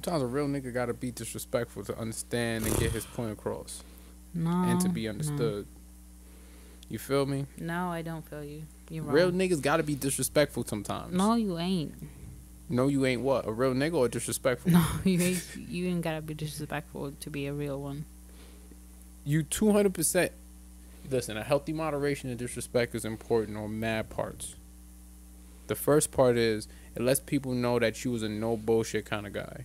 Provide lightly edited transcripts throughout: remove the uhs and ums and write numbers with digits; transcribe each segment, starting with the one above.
Sometimes a real nigga gotta be disrespectful to understand and get his point across No. and to be No. understood. You feel me? No, I don't feel you. You're wrong. Real niggas gotta be disrespectful sometimes. No, you ain't. No, you ain't what? A real nigga or disrespectful? No, you ain't. You ain't gotta be disrespectful to be a real one. You 200%. Listen, a healthy moderation of disrespect is important on mad parts. The first part is it lets people know that you was a no bullshit kind of guy.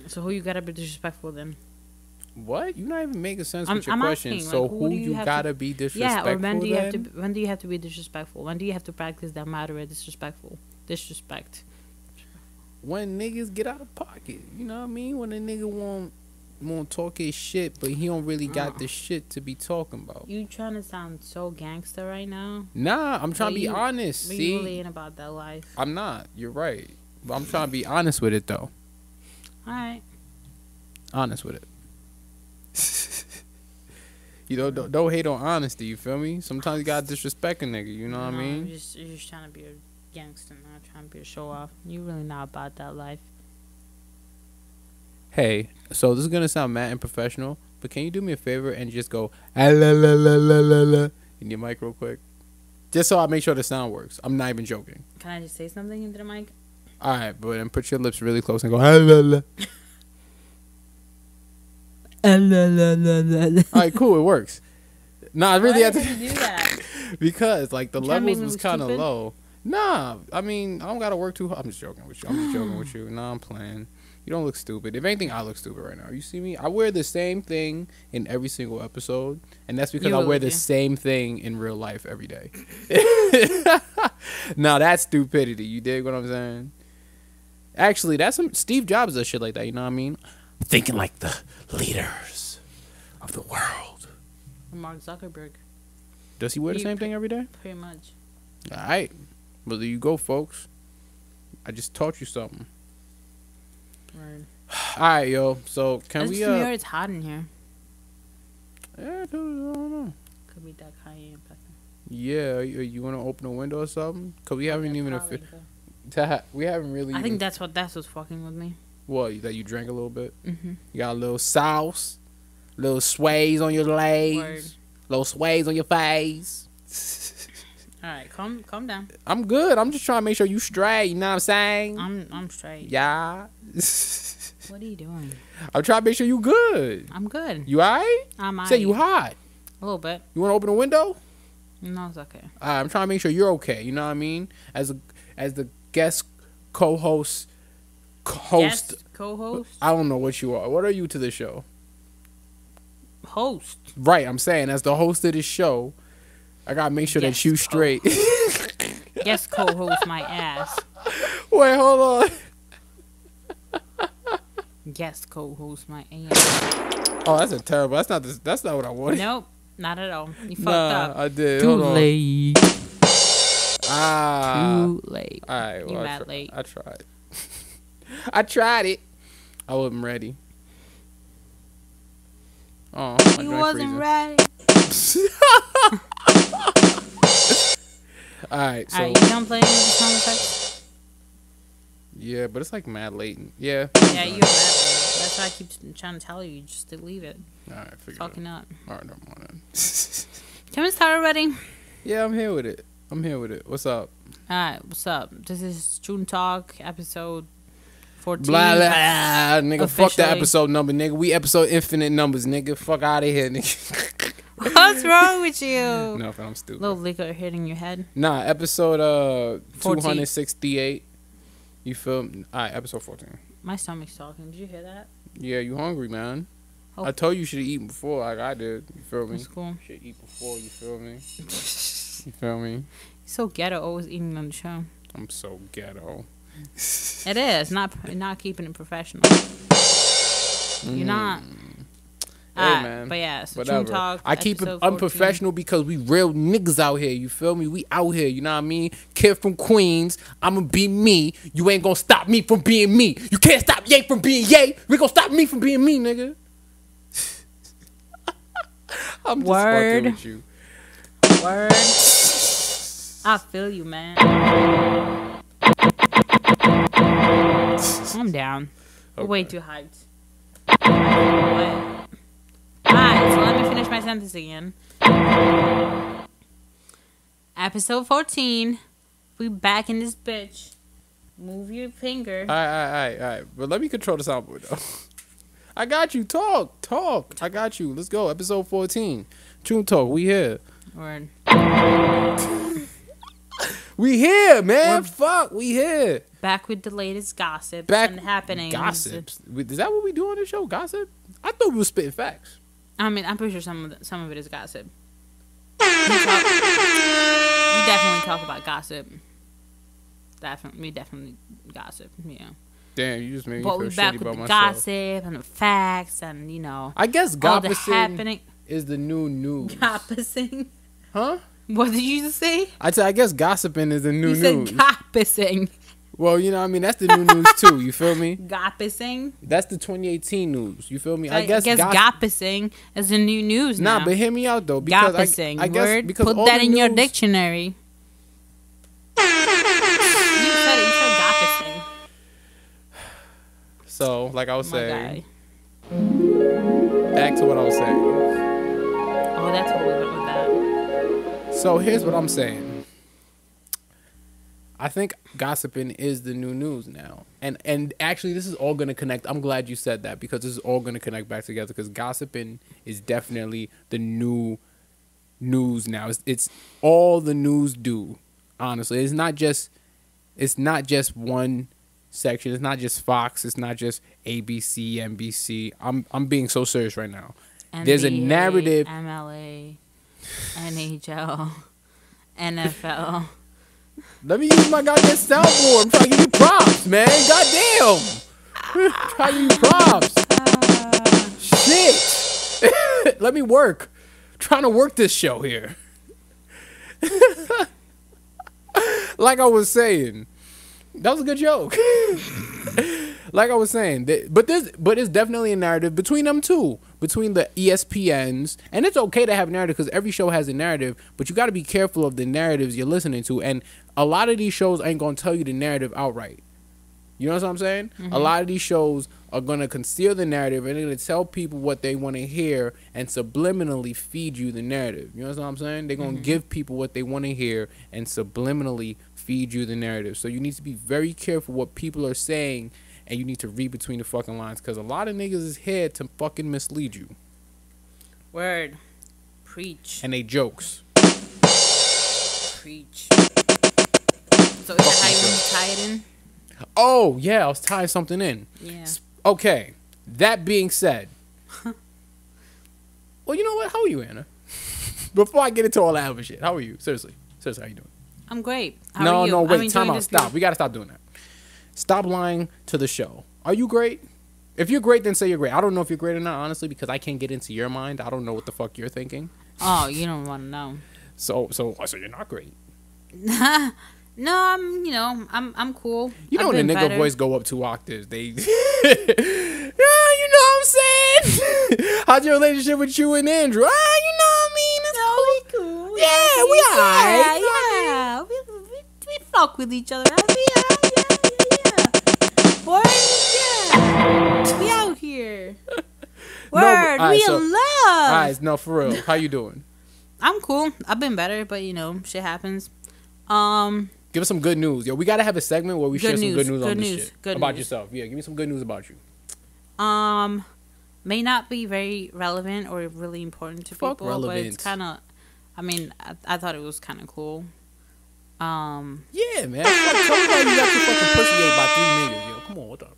So who you gotta be disrespectful then? What? You're not even making sense with your I'm question. asking, So like, who do you you have gotta to- be disrespectful? Yeah, or when do you have to? then? When do you have to be disrespectful? When do you have to practice that moderate disrespect? When niggas get out of pocket, you know what I mean? When a nigga won't talk his shit, but he don't really got the shit to be talking about. You trying to sound so gangster right now? Nah, I'm trying But to be you- honest. But See, you really ain't about that life. I'm not. You're right, but I'm trying to be honest with it though. All right. Honest with it. You know, don't hate on honesty. You feel me? Sometimes you gotta disrespect a nigga. You know what I No, mean? You're just trying to be a gangster, not trying to be a show off. You really not about that life. Hey, so this is gonna sound mad and professional, but can you do me a favor and just go ah, la, la, la, la, la, la, in your mic real quick, just so I make sure the sound works. I'm not even joking. Can I just say something into the mic? All right, but then put your lips really close and go ah, la, la. All right, cool, it works. Nah, I really Why have did to you do that? because like the You trying to make levels me was look kind of stupid? low. Nah, I mean I don't gotta work too hard. I'm just joking with you. I'm just joking with you. Nah, I'm playing. You don't look stupid. If anything, I look stupid right now. You see me? I wear the same thing in every single episode, and that's because You I wear really the do. same thing in real life every day. Now that's stupidity. You dig what I'm saying? Actually, that's some Steve Jobs does shit like that. You know what I mean? Thinking like the leaders of the world. Mark Zuckerberg, Does he wear the He same pre- thing every day? pretty much. All right. Well, there you go, folks. I just taught you something. Word. All right, yo. So can It's we? just here. It's hot in here. Yeah, dude, I don't know. Could be that cayenne pepper. Yeah, you want to open a window or something? Cause we haven't even we haven't really. I even, think that's what's fucking with me. what that you drank a little bit. Mm-hmm. You got a little sauce, little sways on your legs, Word. little sways on your face. All right, calm down. I'm good. I'm just trying to make sure you straight. You know what I'm saying? I'm straight. Yeah. What are you doing? I'm trying to make sure you good. I'm good. You alright? I'm Say you hot. a little bit. You want to open a window? No, it's okay. I'm trying to make sure you're okay. You know what I mean? As the guest co-host, host. Guest, co-host, I don't know what you are. What are you to the show? host. Right. I'm saying as the host of this show, I gotta make sure that Guest you straight. Guest co-host my ass. Wait, hold on. Guest co-host my ass. Oh, that's a terrible. That's not what I wanted. Nope, not at all. You fucked Nah, up. I did. Too Hold on. late. Ah. Too late. All right. You Well, mad late. I tried. I tried it. I wasn't ready. Oh, my You joint wasn't freezing. ready. All right. So All right, you done playing with the sound effects? yeah, but it's like mad late. Yeah. Yeah, you're mad late. That's why I keep trying to tell you just to leave it. All right. Figure it Fucking up. out. All right. Never mind then. Can we start already? Yeah, I'm here with it. What's up? Alright, what's up? This is Chune Talk, episode 14. Blah blah. Nigga, fuck that Officially. episode number, nigga. We episode infinite numbers, nigga. Fuck out of here, nigga. What's wrong with you? Nothing. I'm stupid. Little liquor hitting your head. Nah, episode 14. 268. You feel? Alright, episode 14. My stomach's talking. Did you hear that? Yeah, you hungry, man? Oh. I told you you should have eaten before, like I did. You feel me? That's cool. Should eat before. You feel me? You feel me? So ghetto, always eating on the show. I'm so ghetto. It is not keeping it professional. You're not. Hey, man. But yeah, so Whatever. Chune Talk. I keep it episode 14. unprofessional because we real niggas out here. You feel me? We out here. You know what I mean? Kid from Queens. I'ma be me. You ain't gonna stop me from being me. You can't stop Ye from being Ye. We gonna stop me from being me, nigga. I'm just Word. fucking with you. Word. I feel you, man. I'm down. Okay. Way too hyped. Alright, so let me finish my sentence again. Episode 14. We back in this bitch. Move your finger. All right. But let me control the soundboard, though. I got you. Talk. I got you. Let's go. Episode 14. Chune Talk. We here. Word. We here, man. Fuck. We here. Back with the latest gossip and happenings. Gossips. Is that what we do on the show? Gossip? I thought we were spitting facts. I mean, I'm pretty sure some of it is gossip. We definitely talk about gossip. We definitely gossip, yeah. Damn, you just made me but feel we back shitty with about the myself. gossip and the facts and, you know. I guess all the gossiping happening. is the new news. Gossiping? Huh? What did you just say? I guess gossiping is the new news. You said gossiping. Well, you know what I mean? That's the new news, too. You feel me? Gossiping? That's the 2018 news. You feel me? I guess gossiping is the new news now. Nah, but hear me out, though. Because gossiping. I guess Word. because Put all that the in your news- dictionary. You said it. You said gossiping. So, like I was My saying, guy. back to what I was saying. Oh, that's what we went with that. So, here's what I'm saying. I think gossiping is the new news now. And actually, this is all going to connect. I'm glad you said that because this is all going to connect back together because gossiping is definitely the new news now. It's all the news do, honestly. It's not just one section. It's not just Fox. It's not just ABC, NBC. I'm being so serious right now. NBA, There's a narrative. MLA, NHL, NFL. Let me use my goddamn soundboard. I'm trying to give you props, man. Goddamn. I'm trying to give you props. Shit. Let me work. I'm trying to work this show here. Like I was saying. That was a good joke. Like I was saying, but it's definitely a narrative between them two, between the ESPNs, and it's okay to have narrative because every show has a narrative, but you got to be careful of the narratives you're listening to, and a lot of these shows ain't gonna tell you the narrative outright. You know what I'm saying? Mm-hmm. A lot of these shows are gonna conceal the narrative and they're gonna tell people what they want to hear and subliminally feed you the narrative. You know what I'm saying? They're gonna give people what they want to hear and subliminally feed you the narrative. So you need to be very careful what people are saying, and you need to read between the fucking lines because a lot of niggas is here to fucking mislead you. Word. Preach. And they jokes. Preach. So is that how you want to tie it in? Oh, yeah, I was tying something in. Yeah. Okay, that being said. Well, you know what? How are you, Anna? Before I get into all that other shit, how are you? Seriously, how you doing? I'm great. How are you? No, wait, I'm time out. Stop. Group. We got to stop doing that. Stop lying to the show. Are you great? If you're great, then say you're great. I don't know if you're great or not, honestly, because I can't get into your mind. I don't know what the fuck you're thinking. Oh, you don't want to know. So you're not great. No, I'm cool. You know when the nigga better. voice go up 2 octaves, they... Yeah, you know what I'm saying? How's your relationship with you and Andrew? You know what I mean? It's cool. Yeah, we alright. Yeah. We fuck with each other. Yeah. Word, yeah. We out here. Word, we in love. Alright, no, for real. How you doing? I'm cool. I've been better, but shit happens. Give us some good news. Yo, we gotta have a segment where we share some good news on this shit. Good about news. yourself. Yeah, give me some good news about you. May not be very relevant or really important to people, but it's kind of. I mean, I thought it was kind of cool. Yeah, man. Tell me why you got your fucking pussy ate by 3 niggas, yo. Come on, what up?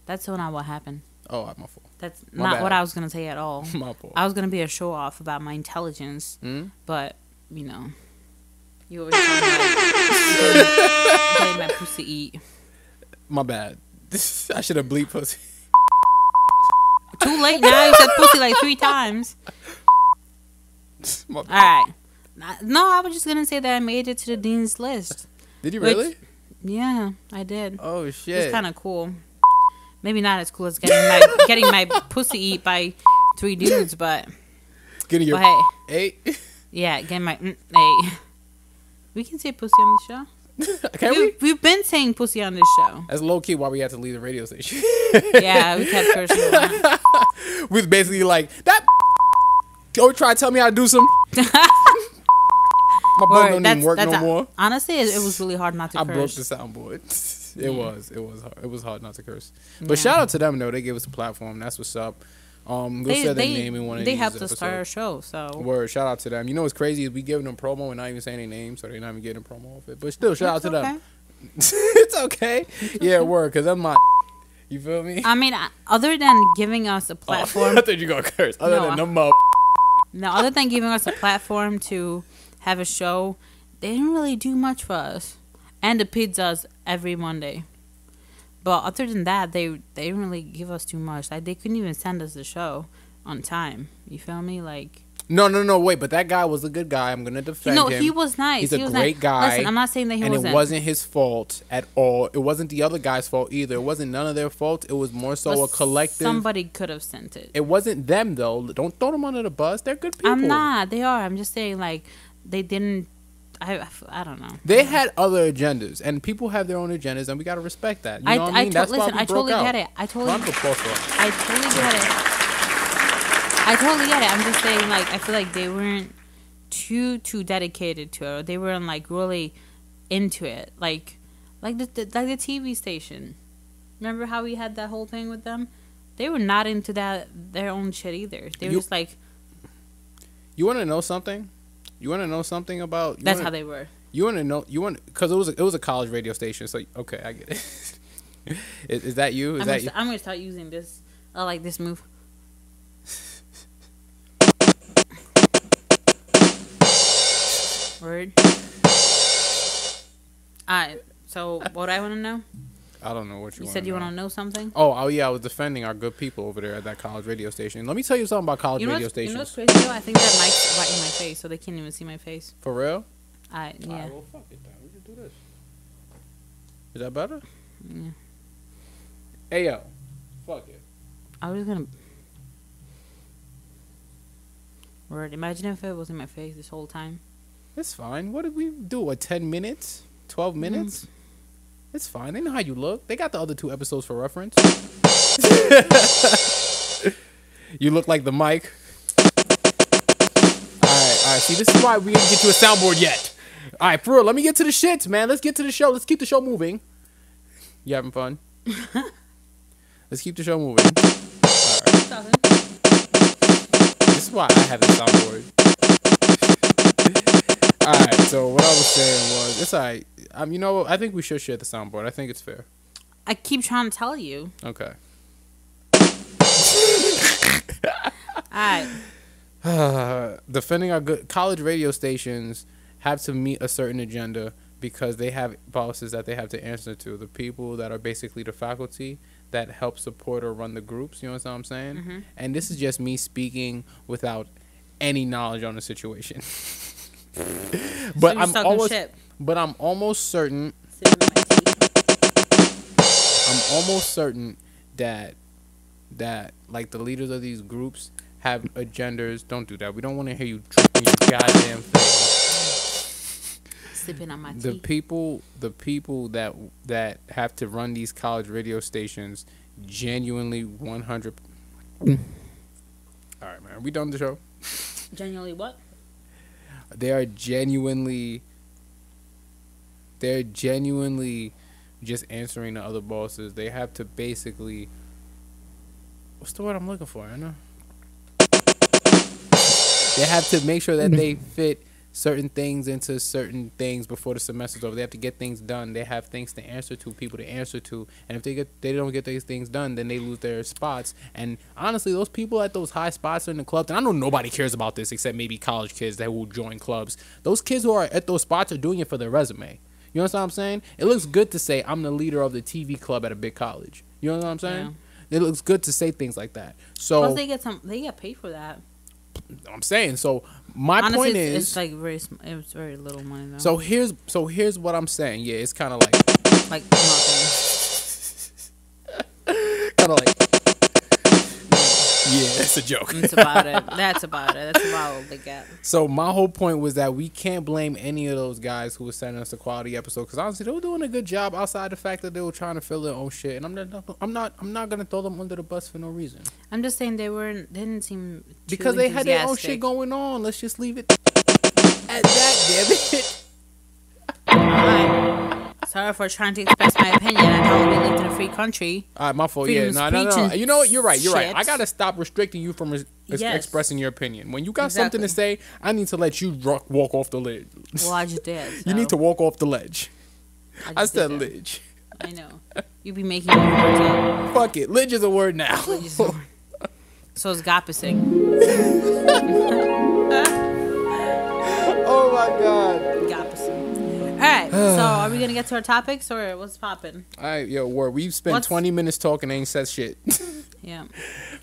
That's not what happened. Oh, my fault. That's My not bad. what I was gonna say at all. My fault. I was gonna be a show off about my intelligence, but you always letting my pussy eat. My bad. I should have bleeped pussy. Too late now. You said pussy like 3 times. My bad. All right. No, I was just gonna say that I made it to the dean's list. Did you really? Yeah, I did. Oh shit. It's kind of cool. Maybe not as cool as getting my pussy eat by 3 dudes, but Getting your hey, 8. yeah, getting my 8. We can say pussy on the show. Can we? We've been saying pussy on this show. That's low key why we had to leave the radio station. Yeah, we kept cursing. We was basically like that. Go try to tell me how to do some. My button don't even work no more. Honestly, it was really hard not to curse. I broke the soundboard. It was hard not to curse. But shout out to them though. They gave us a platform. That's what's up. We'll say their name in one of these. They helped us start our show. So word. Shout out to them. You know what's crazy is we giving them promo and not even saying their name, so they're not even getting a promo off it. But still, shout out to them. It's okay. Yeah, word. Cause I'm not. You feel me? I mean, other than giving us a platform, I thought you gonna curse. Other than them up. No, other than giving us a platform to have a show, they didn't really do much for us. And the pizzas every Monday. But other than that, they didn't really give us too much. Like, they couldn't even send us the show on time. You feel me? Like... No, wait. But that guy was a good guy. I'm going to defend him. No, he was nice. He's a great guy. Listen, I'm not saying that he wasn't. And it wasn't his fault at all. It wasn't the other guy's fault either. It wasn't none of their fault. It was more so a collective... Somebody could have sent it. It wasn't them, though. Don't throw them under the bus. They're good people. I'm not. They are. I'm just saying, like, they didn't... I don't know. They had other agendas, and people have their own agendas, and we gotta respect that. You know what I mean? That's why we broke out. Get it. I totally get it. I'm just saying, like, I feel like they weren't too dedicated to it. They weren't like really into it, like the TV station. Remember how we had that whole thing with them? They were not into their own shit either. They were just like. You want to know something? You want to know something about? That's how they were. You want to know? Because it was a college radio station. So okay, I get it. Is that you? I'm gonna start using this. I like this move. Word. Alright. So what do I want to know? I don't know what you said. You want to know something? Oh yeah, I was defending our good people over there at that college radio station. Let me tell you something about college radio stations. You know what's crazy though? I think that mic's right in my face, so they can't even see my face. For real? Yeah. Alright, well, fuck it then. We can do this. Is that better? Yeah. Hey yo, fuck it. I was gonna. Word. Imagine if it was in my face this whole time. It's fine. What did we do? 10 minutes? 12 minutes? Mm. It's fine. They know how you look. They got the other 2 episodes for reference. You look like the mic. Alright. See, this is why we didn't get you a soundboard yet. Alright, for real. Let me get to the shits, man. Let's get to the show. Let's keep the show moving. You having fun? Let's keep the show moving. Alright. This is why I have the soundboard. Alright, so what I was saying was, it's alright. You know, I think we should share the soundboard. I think it's fair. I keep trying to tell you. Okay. Alright. Defending our good college radio stations have to meet a certain agenda because they have bosses that they have to answer to. The people that are basically the faculty that help support or run the groups. You know what I'm saying? Mm-hmm. And this is just me speaking without any knowledge on the situation. But I'm almost certain that like the leaders of these groups have agendas. Don't do that. We don't want to hear you drinking your goddamn thing. Sipping on my tea. The people that have to run these college radio stations genuinely 100. All right, man. Are we done with the show? Genuinely what? They're genuinely just answering to other bosses. They have to basically, what's the word I'm looking for, Anna? They have to make sure that they fit certain things into certain things before the semester's over. They have to get things done. They have things to answer to, people to answer to, and if they don't get these things done, then they lose their spots. And honestly, those people at those high spots in the clubs, and I know nobody cares about this except maybe college kids that will join clubs. Those kids who are at those spots are doing it for their resume. You know what I'm saying? It looks good to say I'm the leader of the TV club at a big college. You know what I'm saying? Yeah. It looks good to say things like that. So plus they get paid for that. I'm saying, so my honestly, point is, it's like it's very little money though. So here's what I'm saying. Yeah, it's kind of like nothing. Kind of like, yeah. It's a joke. That's about it. That's about all they get. So my whole point was that we can't blame any of those guys who were sending us a quality episode, because honestly, they were doing a good job outside the fact that they were trying to fill their own shit. And I'm not gonna throw them under the bus for no reason. I'm just saying they didn't seem too because they had their own shit going on. Let's just leave it at that. Damn it. Alright. Sorry for trying to express my opinion. I thought we lived in a free country. All right, my fault. Freedom's Yeah, no. You know what? You're right. shit. I gotta stop restricting you from expressing your opinion. When you got something to say, I need to let you walk off the ledge. Well, I just did. So. You need to walk off the ledge. I said did ledge. I know. You be making your words up. Fuck it. Ledge is a word now. So it's gossiping. Oh my god. Alright, so are we gonna get to our topics or what's popping? Alright, yo, we've spent 20 minutes talking and ain't said shit. Yeah.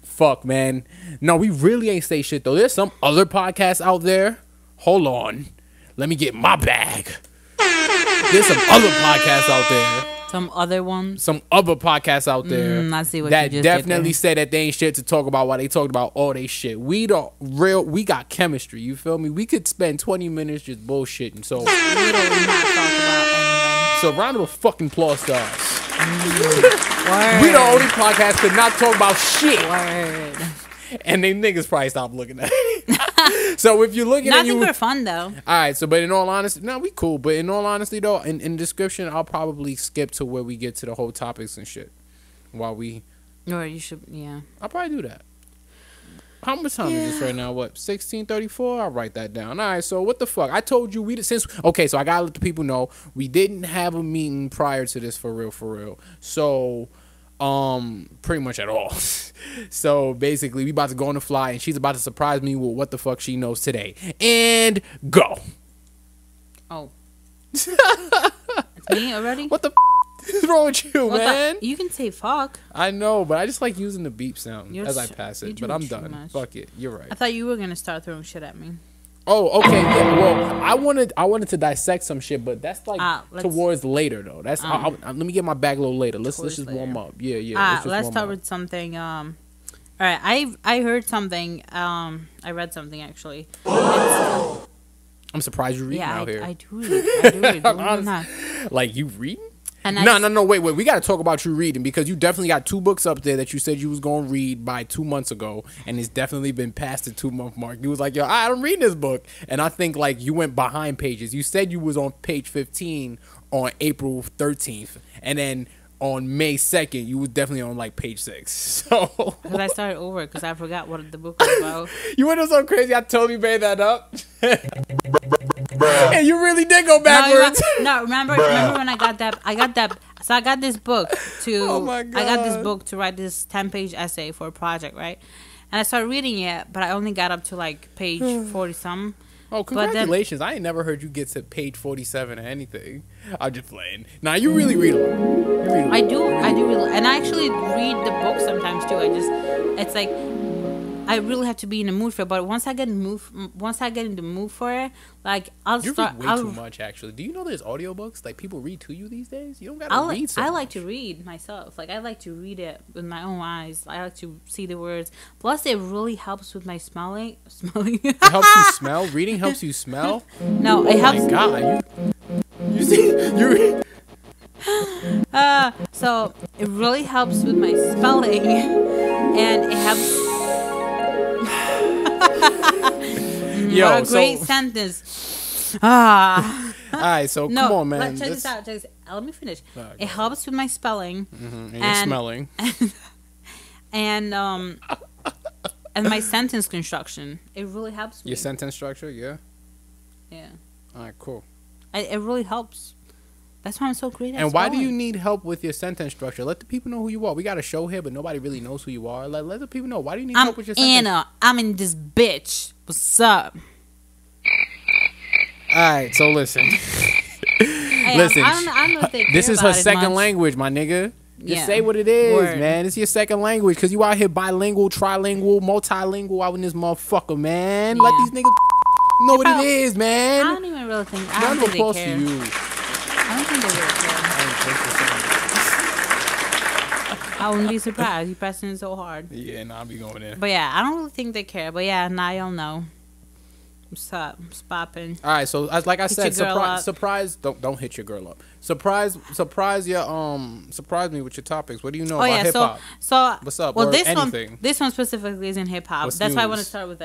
Fuck, man. No, we really ain't say shit though. There's some other podcasts out there. Hold on. Let me get my bag. There's some other podcasts out there. Some other ones? Some other podcasts out there I see what that you just definitely did said that they ain't shit to talk about while they talked about all they shit. We got chemistry, you feel me? We could spend 20 minutes just bullshitting. So literally not talk about anything. So round of fucking applause to us. Word. We the only podcast could not talk about shit. Word. And they niggas probably stopped looking at it. So if you're looking at you, we're fun though. Alright, so but in all honesty, we cool. But in all honesty though, in the description, I'll probably skip to where we get to the whole topics and shit. While we Or you should I'll probably do that. How much time is this right now? What, 16:34? I'll write that down. Alright, so what the fuck? I told you so I gotta let the people know we didn't have a meeting prior to this for real. So pretty much at all. So basically we about to go on the fly and she's about to surprise me with what the fuck she knows today. And go. Oh. It's me already? What the is wrong with you, man? You can say fuck. I know, but I just like using the beep sound as I pass it. But I'm done. Much. Fuck it. You're right. I thought you were gonna start throwing shit at me. Oh, okay. Yeah. Well, I wanted to dissect some shit, but that's like towards later though. That's let me get my bag a little later. Let's just warm up. Yeah. Let's start with something. All right. I heard something. I read something actually. I'm surprised you reading out here. I do read. Like you reading? And no, wait. We got to talk about you reading because you definitely got 2 books up there that you said you was going to read by 2 months ago, and it's definitely been past the 2-month mark. You was like, yo, I'm reading this book, and I think like you went behind pages. You said you was on page 15 on April 13th, and then on May 2nd, you was definitely on like page 6. So because I started over because I forgot what the book was about. You went so crazy. I totally made that up. And you really did go backwards. No, remember when I got that. So I got this book to. Oh my God. I got this book to write this 10-page essay for a project, right? And I started reading it, but I only got up to like page 40-something. Oh, congratulations! I ain't never heard you get to page 47 or anything. I'm just playing. Nah, you really read a lot. I do really, and I actually read the book sometimes too. It's like I really have to be in the mood for it. But once I get in the mood for it, like You read way too much, actually. Do you know there's audiobooks? Like people read to you these days. You don't gotta read so much. I like to read myself. Like I like to read it with my own eyes. I like to see the words. Plus, it really helps with my smelling. It helps you smell. Reading helps you smell. No, it helps. Oh my God, you see you. So it really helps with my spelling, and it helps. Yo, what a great sentence. Alright, so come on, man. Check this out. Let me finish. It helps with my spelling. And your smelling. And my sentence construction. It really helps me. Your sentence structure, yeah? Yeah. Alright, cool. It really helps. That's why I'm so great at And why spelling. do you need help with your sentence structure? Let the people know who you are. We got a show here, but nobody really knows who you are. Let the people know. Why do you need help with your sentence? Anna. I'm in this bitch. What's up? Alright, so listen. Hey, listen. I don't know if they this care is her about it second much. language, my nigga. Just Yeah. say what it is, Word. man. It's your second language. Because you out here bilingual, trilingual, multilingual out in this motherfucker, man. Let these niggas know what it is, man. I don't even really think. I Round don't of think applause they to care. you. I don't think they really care. I wouldn't be surprised. You pressing it so hard. Yeah, nah, I'll be going in. But yeah, I don't really think they care. But yeah, now you'll know. What's up? What's popping? All right, so like I said, your girl up. surprise. Don't hit your girl up. Surprise me with your topics. What do you know Oh about yeah, hip hop? so What's up? well, Or this anything. one specifically is in hip hop. What's That's why I want to news? start with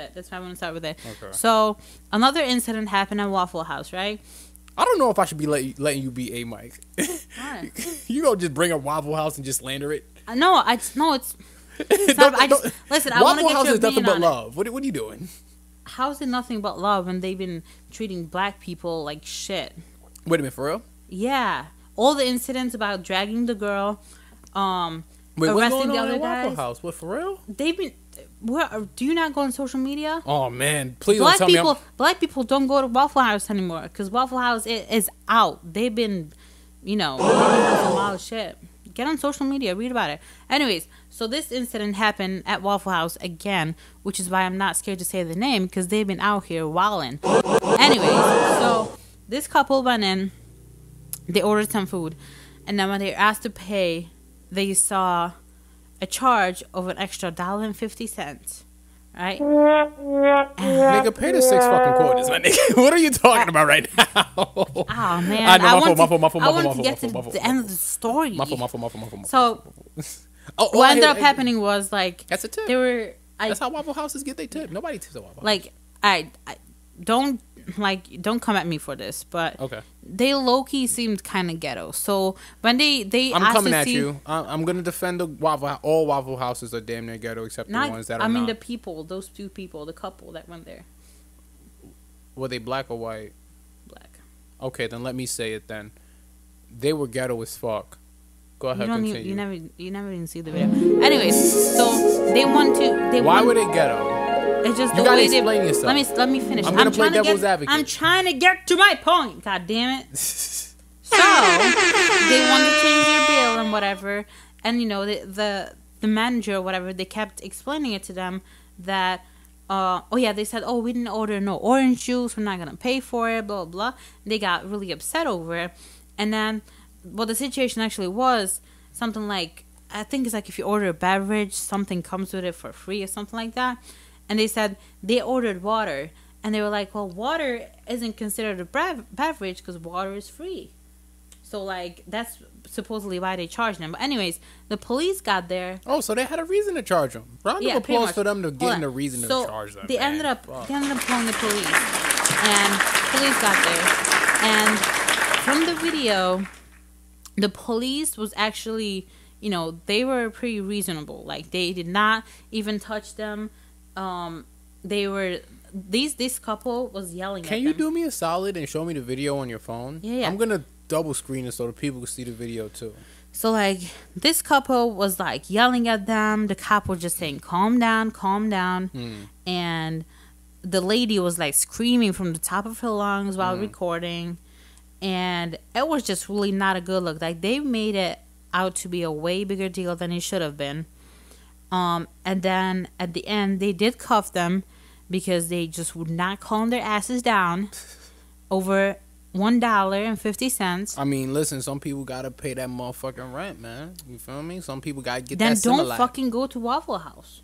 it. Okay. So another incident happened at Waffle House, right? I don't know if I should be letting you be a Mike. Why? You gonna just bring up Waffle House and just slander it? No, it's not. I just listen. I want to Waffle get House your is nothing opinion but on love. What are you doing? it. How's it nothing but love when they've been treating black people like shit? Wait a minute, for real? Yeah, all the incidents about dragging the girl, Wait, what's arresting going the on other at Waffle guys. House? What, for real? They've been. Do you not go on social media? Oh man, please Black don't tell people, me. black people don't go to Waffle House anymore because Waffle House is out. They've been, doing some wild shit. Get on social media, read about it. Anyways, so this incident happened at Waffle House again, which is why I'm not scared to say the name because they've been out here wilding. Anyways, so this couple went in, they ordered some food, and then when they were asked to pay, they saw a charge of an extra $1.50. Right? Nigga, pay the 6 fucking quarters, my nigga. What are you talking about right now? Oh man, I know, I muffle, want to get to the end of the story. Muffle. So I what ended hear- up happening was like That's a tip. they were. That's how Waffle Houses get their tip. Nobody tips at Waffle House. Like I don't come at me for this, but Okay. they low key seemed kind of ghetto. So when they I'm asked coming to at see, you. I'm gonna defend the all Waffle Houses are damn near ghetto except the Not, ones that are I mean not. the people, those two people, the couple that went there, Were they black or white? black. Okay, then let me say it then. They were ghetto as fuck. Go ahead, continue. You never even see the video. Anyways, so they want to. Why were they ghetto? It's just You the gotta way explain they. yourself. Let me finish. I'm gonna play trying to devil's get, advocate. I'm trying to get to my point. God damn it. So they wanted to change their bill and whatever, and the manager or whatever, they kept explaining it to them that they said, oh, we didn't order no orange juice, we're not gonna pay for it, blah blah blah. They got really upset over it, and then the situation actually was something like, I think it's like if you order a beverage, something comes with it for free or something like that. And they said they ordered water, and they were like, well, water isn't considered a beverage because water is free. So, like, that's supposedly why they charged them. But anyways, the police got there. Oh, so they had a reason to charge them. Round of pretty applause much. for them to Hold getting on. a reason So to charge them. They ended up calling the police, and police got there. And from the video, the police was actually, they were pretty reasonable. Like, they did not even touch them. They were this couple was yelling at them. Can you do me a solid and show me the video on your phone? Yeah. I'm gonna double screen it so the people can see the video too. So like this couple was like yelling at them. The cop was just saying, calm down. And the lady was like screaming from the top of her lungs while recording. And it was just really not a good look. Like, they made it out to be a way bigger deal than it should have been. And then at the end, they did cuff them because they just would not calm their asses down over $1.50. I mean, listen, some people gotta pay that motherfucking rent, man. You feel me? Some people gotta get Then that don't Similac. fucking go to Waffle House.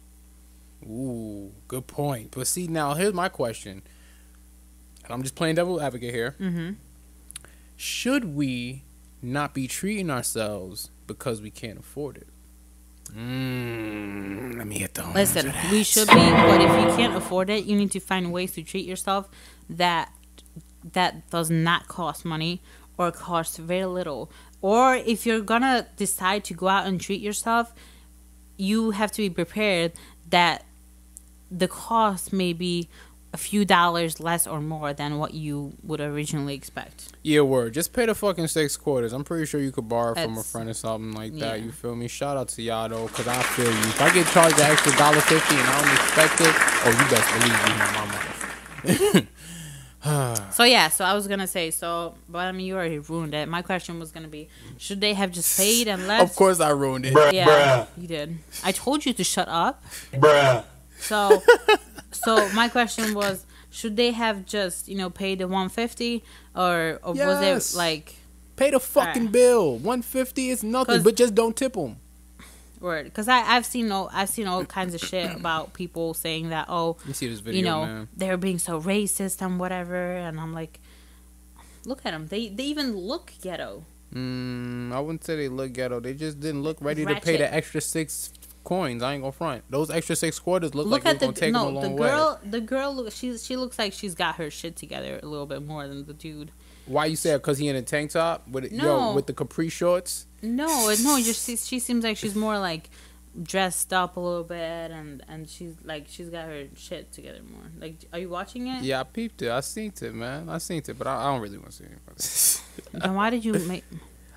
Ooh, good point. But see, now here's my question, and I'm just playing devil advocate here. Mm-hmm. Should we not be treating ourselves because we can't afford it? Let me hit the horns Listen, of that. we should be, but if you can't afford it, you need to find ways to treat yourself that does not cost money or cost very little. Or if you're gonna decide to go out and treat yourself, you have to be prepared that the cost may be a few dollars less or more than what you would originally expect. Yeah, word. Just pay the fucking 6 quarters. I'm pretty sure you could borrow from a That's- friend or something like that. yeah. You feel me? Shout out to y'all though, cause I feel you. If I get charged an extra $1.50 and I don't expect it, oh, you best believe you know my motherfucker. So yeah, so I was gonna say but I mean you already ruined it. My question was gonna be, should they have just paid and left? Of course I ruined it. Yeah, you did. I told you to shut up. So my question was, should they have just paid the $1.50 or was Yes. it like Pay the fucking Alright. bill. $1.50 is nothing, 'Cause- but just don't tip them. Word, because I've seen all kinds of shit about people saying that, oh, You see this video, you know, man. they're being so racist and whatever, and I'm like, look at them. They even look ghetto. I wouldn't say they look ghetto. They just didn't look ready to pay Ratchet. the extra 6 coins. I ain't gonna front. Those extra 6 quarters look like it's gonna take them a long way. The girl, she looks like she's got her shit together a little bit more than the dude. Why you say it? Because he in a tank top with No. with the capri shorts? No, just she seems like she's more like dressed up a little bit, and she's got her shit together more. Like, are you watching it? Yeah, I peeped it. I seen it, man. I seen it, but I don't really want to see it. Then why did you make?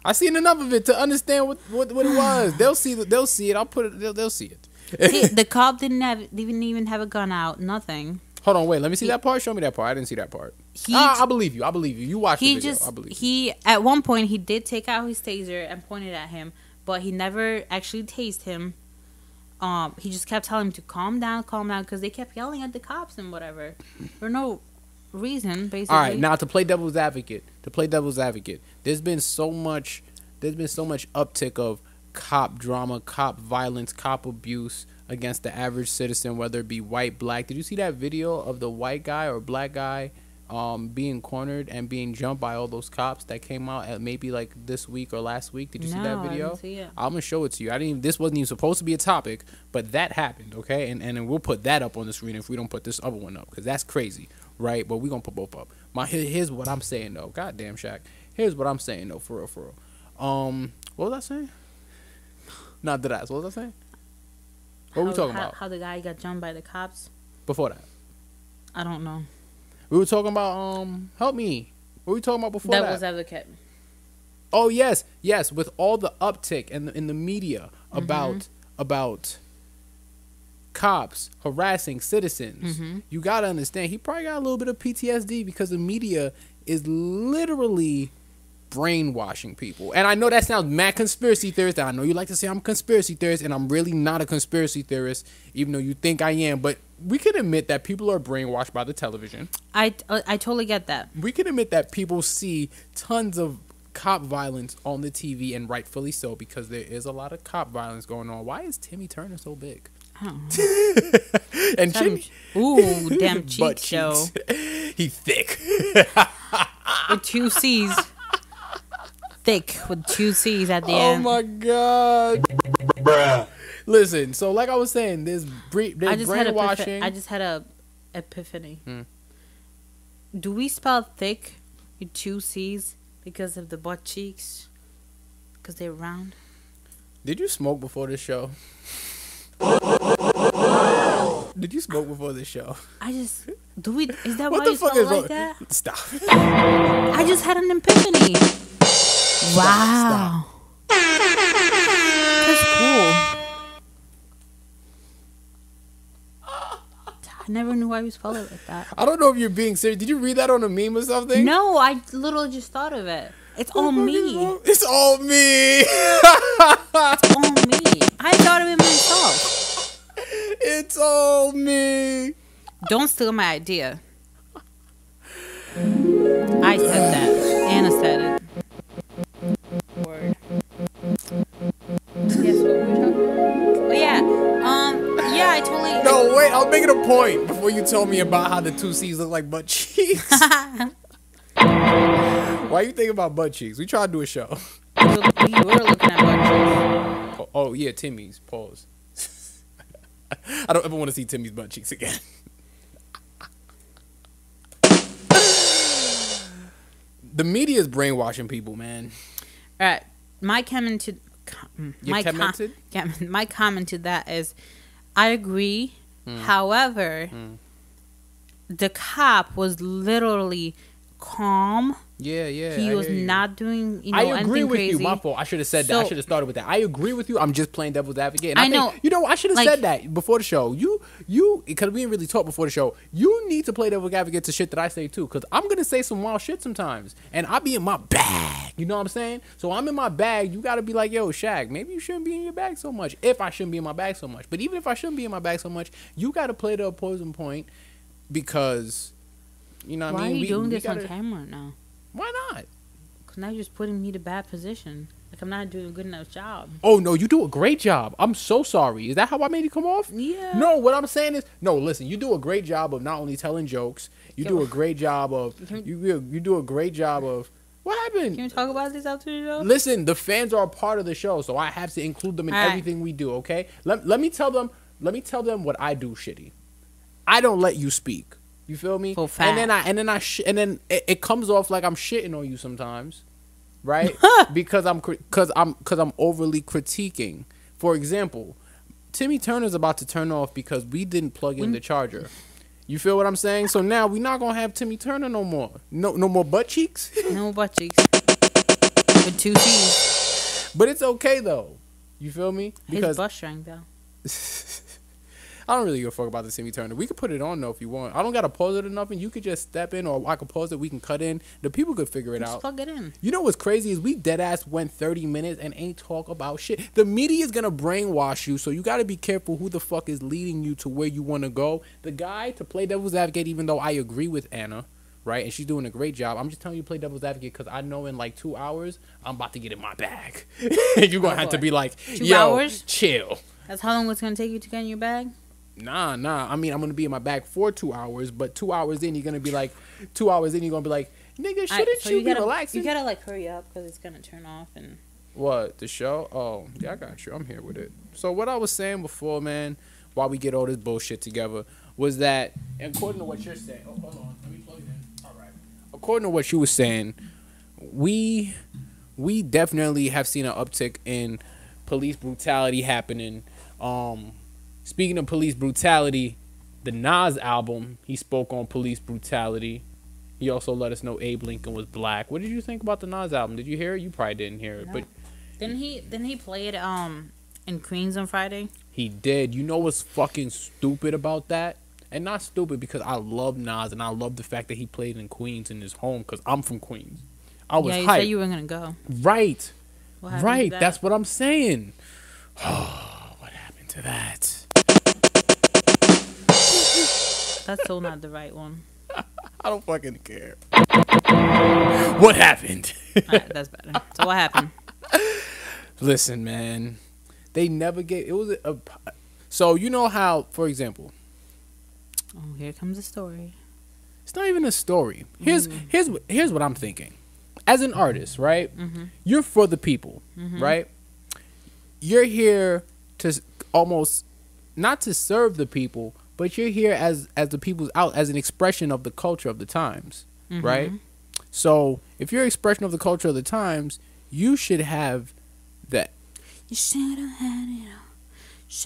I seen enough of it to understand what it was. They'll see it. I'll put it. They'll see it. See, the cop didn't even have a gun out. Nothing. Hold on, wait. Let me see that part. Show me that part. I didn't see that part. I believe you. I believe you. You watched the video. I believe you. He at one point he did take out his taser and point it at him, but he never actually tased him. He just kept telling him to calm down, because they kept yelling at the cops and whatever for no reason, basically. All right, now to play devil's advocate, there's been so much uptick of cop drama, cop violence, cop abuse against the average citizen, whether it be white, black. Did you see that video of the white guy or black guy being cornered and being jumped by all those cops that came out at maybe like this week or last week? Did you see that video? I didn't see it. I'm gonna show it to you. This wasn't even supposed to be a topic, but that happened, okay? And then we'll put that up on the screen if we don't put this other one up, because that's crazy, right? But we're gonna put both up. Here's what I'm saying though. Goddamn, Sheq. Here's what I'm saying though, for real. What was I saying? Not that ass. What was I saying? What were we talking about? How the guy got jumped by the cops? Before that, I don't know. we were talking about help me. What were we talking about before that? Devil's advocate. Oh yes. With all the uptick in the media about cops harassing citizens, you gotta understand he probably got a little bit of PTSD because the media is literally brainwashing people. And I know that sounds mad conspiracy theorist. I know you like to say I'm a conspiracy theorist, and I'm really not a conspiracy theorist, even though you think I am. But we can admit that people are brainwashed by the television. I totally get that. We can admit that people see tons of cop violence on the TV, and rightfully so, because there is a lot of cop violence going on. Why is Timmy Turner so big? I don't know. And Jimmy, ooh, damn cheek show. He thick. With 2 C's. Thick with 2 C's at the Oh end. my god. Bruh. Listen, so like I was saying, there's brainwashing. I just had a epiphany. Do we spell thick with 2 C's because of the butt cheeks? Because they're round? Did you smoke before this show? Did you smoke before this show? Is that What why the you fuck spell is it wrong? like that? Stop. I just had an epiphany. Wow. That's cool. I never knew why we spelled it like that. I don't know if you're being serious. Did you read that on a meme or something? No, I literally just thought of it. It's all me. It's all me. It's all me. I thought of it myself. It's all me. Don't steal my idea. I said that. Anna said it. Word. Guess what we're talking about? Oh yeah. Yeah, I totally. No, wait. I was making a point before you told me about how the 2 C's look like butt cheeks. Why you think about butt cheeks? We tried to do a show. We were looking at butt cheeks. Oh yeah, Timmy's. Pause. I don't ever want to see Timmy's butt cheeks again. The media is brainwashing people, man. All right, my comment to that is, I agree. However, the cop was literally calm. Yeah. He was not doing, I agree with crazy. you. My fault. I should have said that. I should have started with that. I agree with you. I'm just playing devil's advocate. And I know. Think, I should have said that before the show. You, because we didn't really talk before the show. You need to play devil's advocate to shit that I say too, because I'm gonna say some wild shit sometimes, and I be in my bag. You know what I'm saying? So I'm in my bag. You gotta be like, yo, Sheq, maybe you shouldn't be in your bag so much. If I shouldn't be in my bag so much, but even if I shouldn't be in my bag so much, you gotta play the opposing point, because you know what I mean. Why are you doing this on camera now? Why not? Because now you're just putting me to bad position. Like I'm not doing a good enough job. Oh no, you do a great job. I'm so sorry. Is that how I made you come off? Yeah. No, what I'm saying is, no. Listen, you do a great job of not only telling jokes. You do a great job of you do a great job of. What happened? Can we talk about this after the show? Listen, the fans are a part of the show, so I have to include them in everything we do. Okay, let me tell them. Let me tell them what I do. Shitty. I don't let you speak. You feel me? Full fact. And then it comes off like I'm shitting on you sometimes, right? because I'm overly critiquing. For example, Timmy Turner's about to turn off because we didn't plug in the charger. You feel what I'm saying? So now we're not gonna have Timmy Turner no more. No more butt cheeks. No butt cheeks. With 2 C's. But it's okay though. You feel me? Because his butt shrank though. I don't really give a fuck about the Timmy Turner. We could put it on though if you want. I don't gotta pause it or nothing. You could just step in, or I could pause it. We can cut in. The people could figure it out. Plug it in. You know what's crazy is we dead ass went 30 minutes and ain't talk about shit. The media is gonna brainwash you, so you gotta be careful who the fuck is leading you to where you want to go. The guy, to play devil's advocate, even though I agree with Anna, right, and she's doing a great job. I'm just telling you to play devil's advocate because I know in like 2 hours I'm about to get in my bag. You're gonna have to be like, 2 hours? Chill. That's how long it's gonna take you to get in your bag? Nah. I mean, I'm gonna be in my bag for 2 hours, but 2 hours in, you're gonna be like, 2 hours in, you're gonna be like, nigga, shouldn't you be relaxing? You gotta like hurry up because it's gonna turn off and. What, the show? Oh, yeah, I got you. I'm here with it. So what I was saying before, man, while we get all this bullshit together, was that according to what you're saying, hold on, let me plug it in. All right. According to what you were saying, we definitely have seen an uptick in police brutality happening. Speaking of police brutality, the Nas album, he spoke on police brutality. He also let us know Abe Lincoln was black. What did you think about the Nas album? Did you hear it? You probably didn't hear it, no. But didn't he play it in Queens on Friday? He did. You know what's fucking stupid about that? And not stupid because I love Nas and I love the fact that he played in Queens in his home because I'm from Queens. I was hyped. You said you were gonna go. Right. What happened to that? That's what I'm saying. What happened to that? That's still not the right one. I don't fucking care. What happened? Alright, that's better. So what happened? Listen, man. They never gave... It was a... So, you know how, for example... Oh, here comes the story. It's not even a story. Here's what I'm thinking. As an artist, right? Mm-hmm. You're for the people, right? You're here to almost... Not to serve the people... But you're here as the people's out, as an expression of the culture of the times, right? So if you're an expression of the culture of the times, you should have that. You should have had it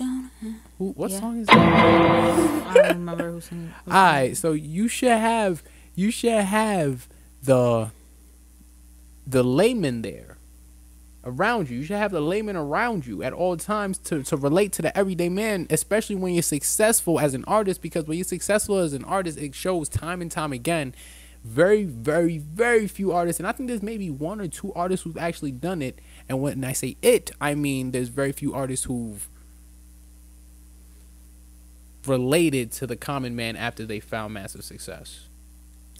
all. What song is that? I don't remember who sang it. All right, so you should have the layman there around you. You should have the layman around you at all times to relate to the everyday man, especially when you're successful as an artist, because when you're successful as an artist, it shows time and time again. Very, very, very few artists, and I think there's maybe 1 or 2 artists who've actually done it, and when I say it, I mean there's very few artists who've related to the common man after they found massive success.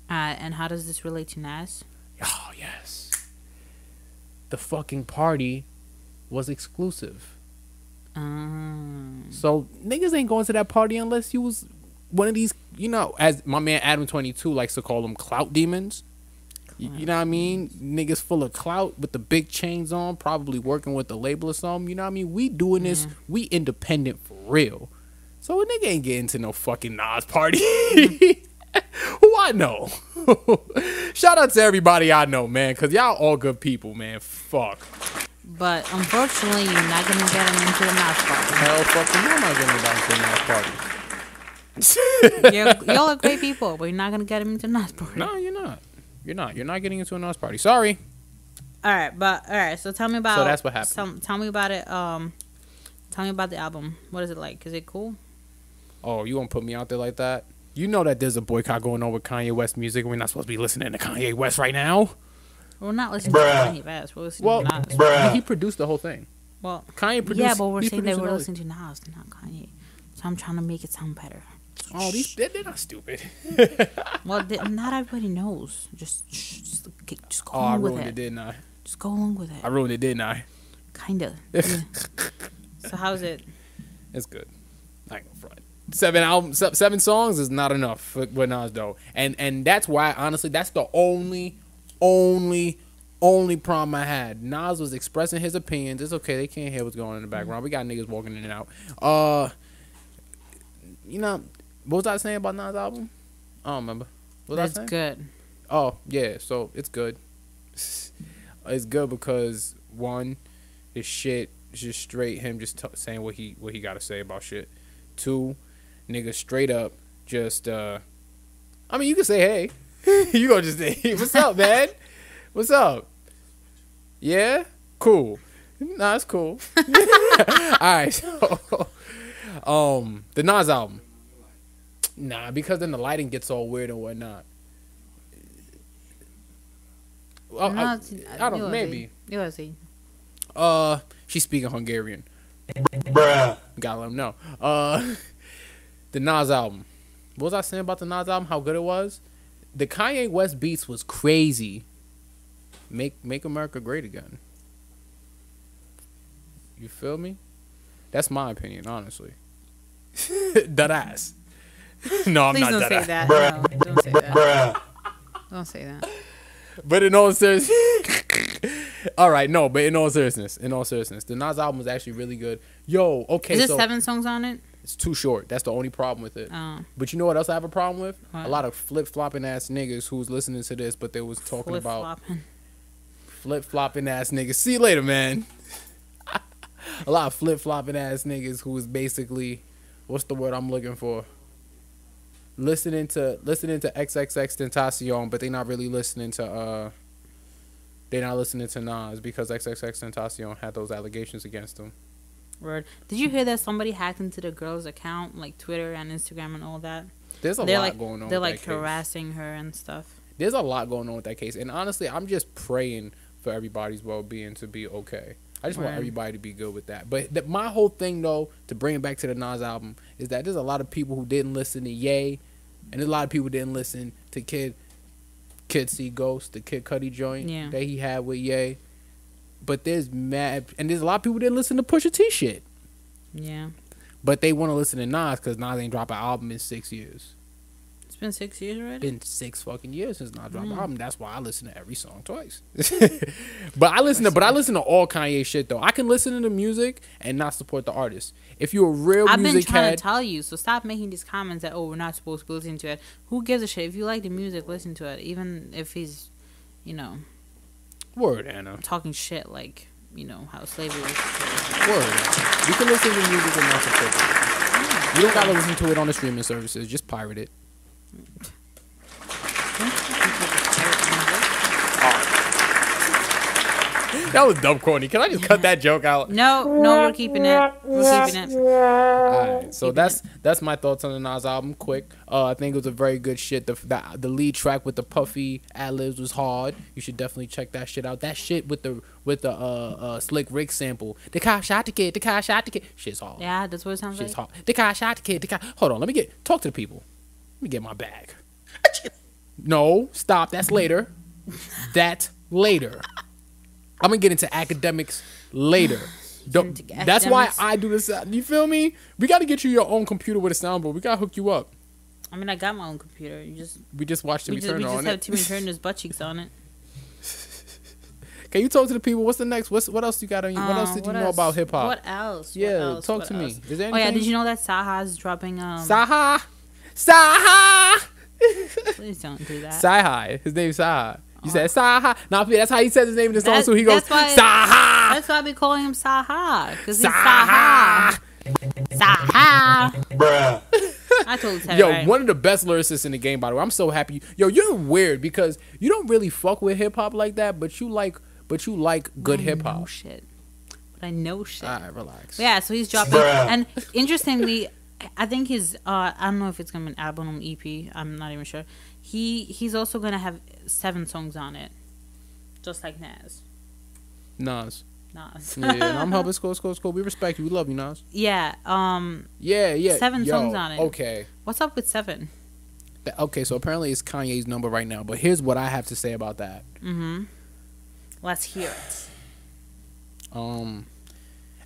And how does this relate to Nas? Oh, yes. The fucking party was exclusive. So niggas ain't going to that party unless you was one of these, you know, as my man Adam 22 likes to call them, clout demons. You know what I mean? Niggas full of clout with the big chains on, probably working with the label or something. You know what I mean? We doing this, we independent for real. So a nigga ain't getting to no fucking Nas party. Who I know. Shout out to everybody I know, man, because y'all all good people, man. Fuck. But unfortunately, you're not going to get him into the Nas party. Hell fucking, you're not getting into the Nas party. Y'all are great people, but you're not going to get him into the Nas party. No, you're not. You're not getting into a Nas party. Sorry. Alright, so tell me about... So that's what happened. Tell me about it. Tell me about the album. What is it like? Is it cool? Oh, you won't put me out there like that? You know that there's a boycott going on with Kanye West music. We're not supposed to be listening to Kanye West right now. We're not listening to Kanye West. We're listening to Nas. He produced the whole thing. Well, Kanye produced. Yeah, but we're saying that we're listening to Nas, not Kanye. So I'm trying to make it sound better. Oh, they're not stupid. Well, not everybody knows. Just go I with ruined it. it, didn't I? Just go along with it. I ruined it, didn't I? Kinda. Yeah. So how's it? It's good. I ain't gonna front. 7 songs is not enough with Nas though, and that's why honestly that's the only problem I had. Nas was expressing his opinions. It's okay, they can't hear what's going on in the background. We got niggas walking in and out. You know, what was I saying about Nas' album? I don't remember. What was I saying? That's good. Oh yeah, so it's good. It's good because one, his shit is just straight him just saying what he got to say about shit. 2, nigga straight up just I mean you can say hey. You gonna just say hey, what's up, man? What's up? Yeah? Cool. Nah, it's cool. Alright, so the Nas album. Nah, because then the lighting gets all weird and whatnot. I don't know, maybe. You want to see? She's speaking Hungarian. Bruh. Gotta let him know. The Nas album. What was I saying about the Nas album? How good it was? The Kanye West beats was crazy. Make America great again. You feel me? That's my opinion, honestly. That ass. No, I'm Please not don't that say ass. that. Bruh. No, don't say that. Bruh. Don't say that. But in all seriousness, all right, no. But in all seriousness, the Nas album was actually really good. Yo, okay, Is there 7 songs on it? It's too short. That's the only problem with it. Oh. But you know what else I have a problem with? What? A lot of flip-flopping ass niggas who's listening to this, but they was talking about flip-flopping ass niggas. See you later, man. A lot of flip-flopping ass niggas who was basically, what's the word I'm looking for? Listening to XXX Tentacion, but they not really listening to Nas because XXX Tentacion had those allegations against him. Word. Did you hear that somebody hacked into the girl's account, like Twitter and Instagram and all that? There's a lot going on. They're with like that case. harassing her and stuff. There's a lot going on with that case, and honestly, I'm just praying for everybody's well-being to be okay. I just want everybody to be good with that. But my whole thing, though, to bring it back to the Nas album, is that there's a lot of people who didn't listen to Ye, and there's a lot of people who didn't listen to Kid See Ghost, the Kid Cudi joint that he had with Ye. But there's a lot of people who didn't listen to Pusha T shit. Yeah. But they want to listen to Nas because Nas ain't dropped an album in 6 years. It's been 6 years already? Been 6 fucking years since Nas dropped an album. That's why I listen to every song twice. But I listen to all Kanye shit though. I can listen to the music and not support the artist. If you're a real I've music been trying head, to tell you, so stop making these comments that we're not supposed to be listening to it. Who gives a shit? If you like the music, listen to it. Even if he's, word Anna, talking shit like, how slavery was. Word. You can listen to the music and not support it. You don't gotta listen to it on the streaming services. Just pirate it. That was dumb corny. Can I just cut that joke out? No, we're keeping it. We're keeping it. Alright, so that's my thoughts on the Nas album. Quick, I think it was a very good shit. The lead track with the puffy ad-libs was hard. You should definitely check that shit out. That shit with the Slick Rick sample. The car shot the kid. Shit's hard. Yeah, that's what it sounds like. Shit's hard. The car shot the kid. Hold on, talk to the people. Let me get my bag. No, stop. That's later. I'm gonna get into academics later. That's why I do this. You feel me? We got to get you your own computer with a soundboard. We got to hook you up. I mean, I got my own computer. We just watched Timmy Turner on it. We just have Timmy Turner's butt cheeks on it. Can you talk to the people? What's the next? What else you got on you? What else did you know about hip hop? What else? Yeah, talk to me. Is there anything? Oh yeah, did you know that Saha's dropping Saha? Please don't do that. Saha. His name's Saha. You said Saha. Nah, that's how he says his name in the song. So he goes Saha. That's why I be calling him Saha, because he's Saha. Bruh. I totally said it right. One of the best lyricists in the game, by the way. I'm so happy. Yo, you're weird because you don't really fuck with hip hop like that, but you like good hip hop. I know shit. All right, relax. But yeah, so he's dropping, and interestingly, I think his I don't know if it's gonna be an album or EP. I'm not even sure. He's also gonna have 7 songs on it, just like Nas. Yeah, I'm helping. School. We respect you. We love you, Nas. Yeah. Yeah. 7 songs on it. Okay. What's up with 7? Okay, so apparently it's Kanye's number right now. But here's what I have to say about that. Let's hear it.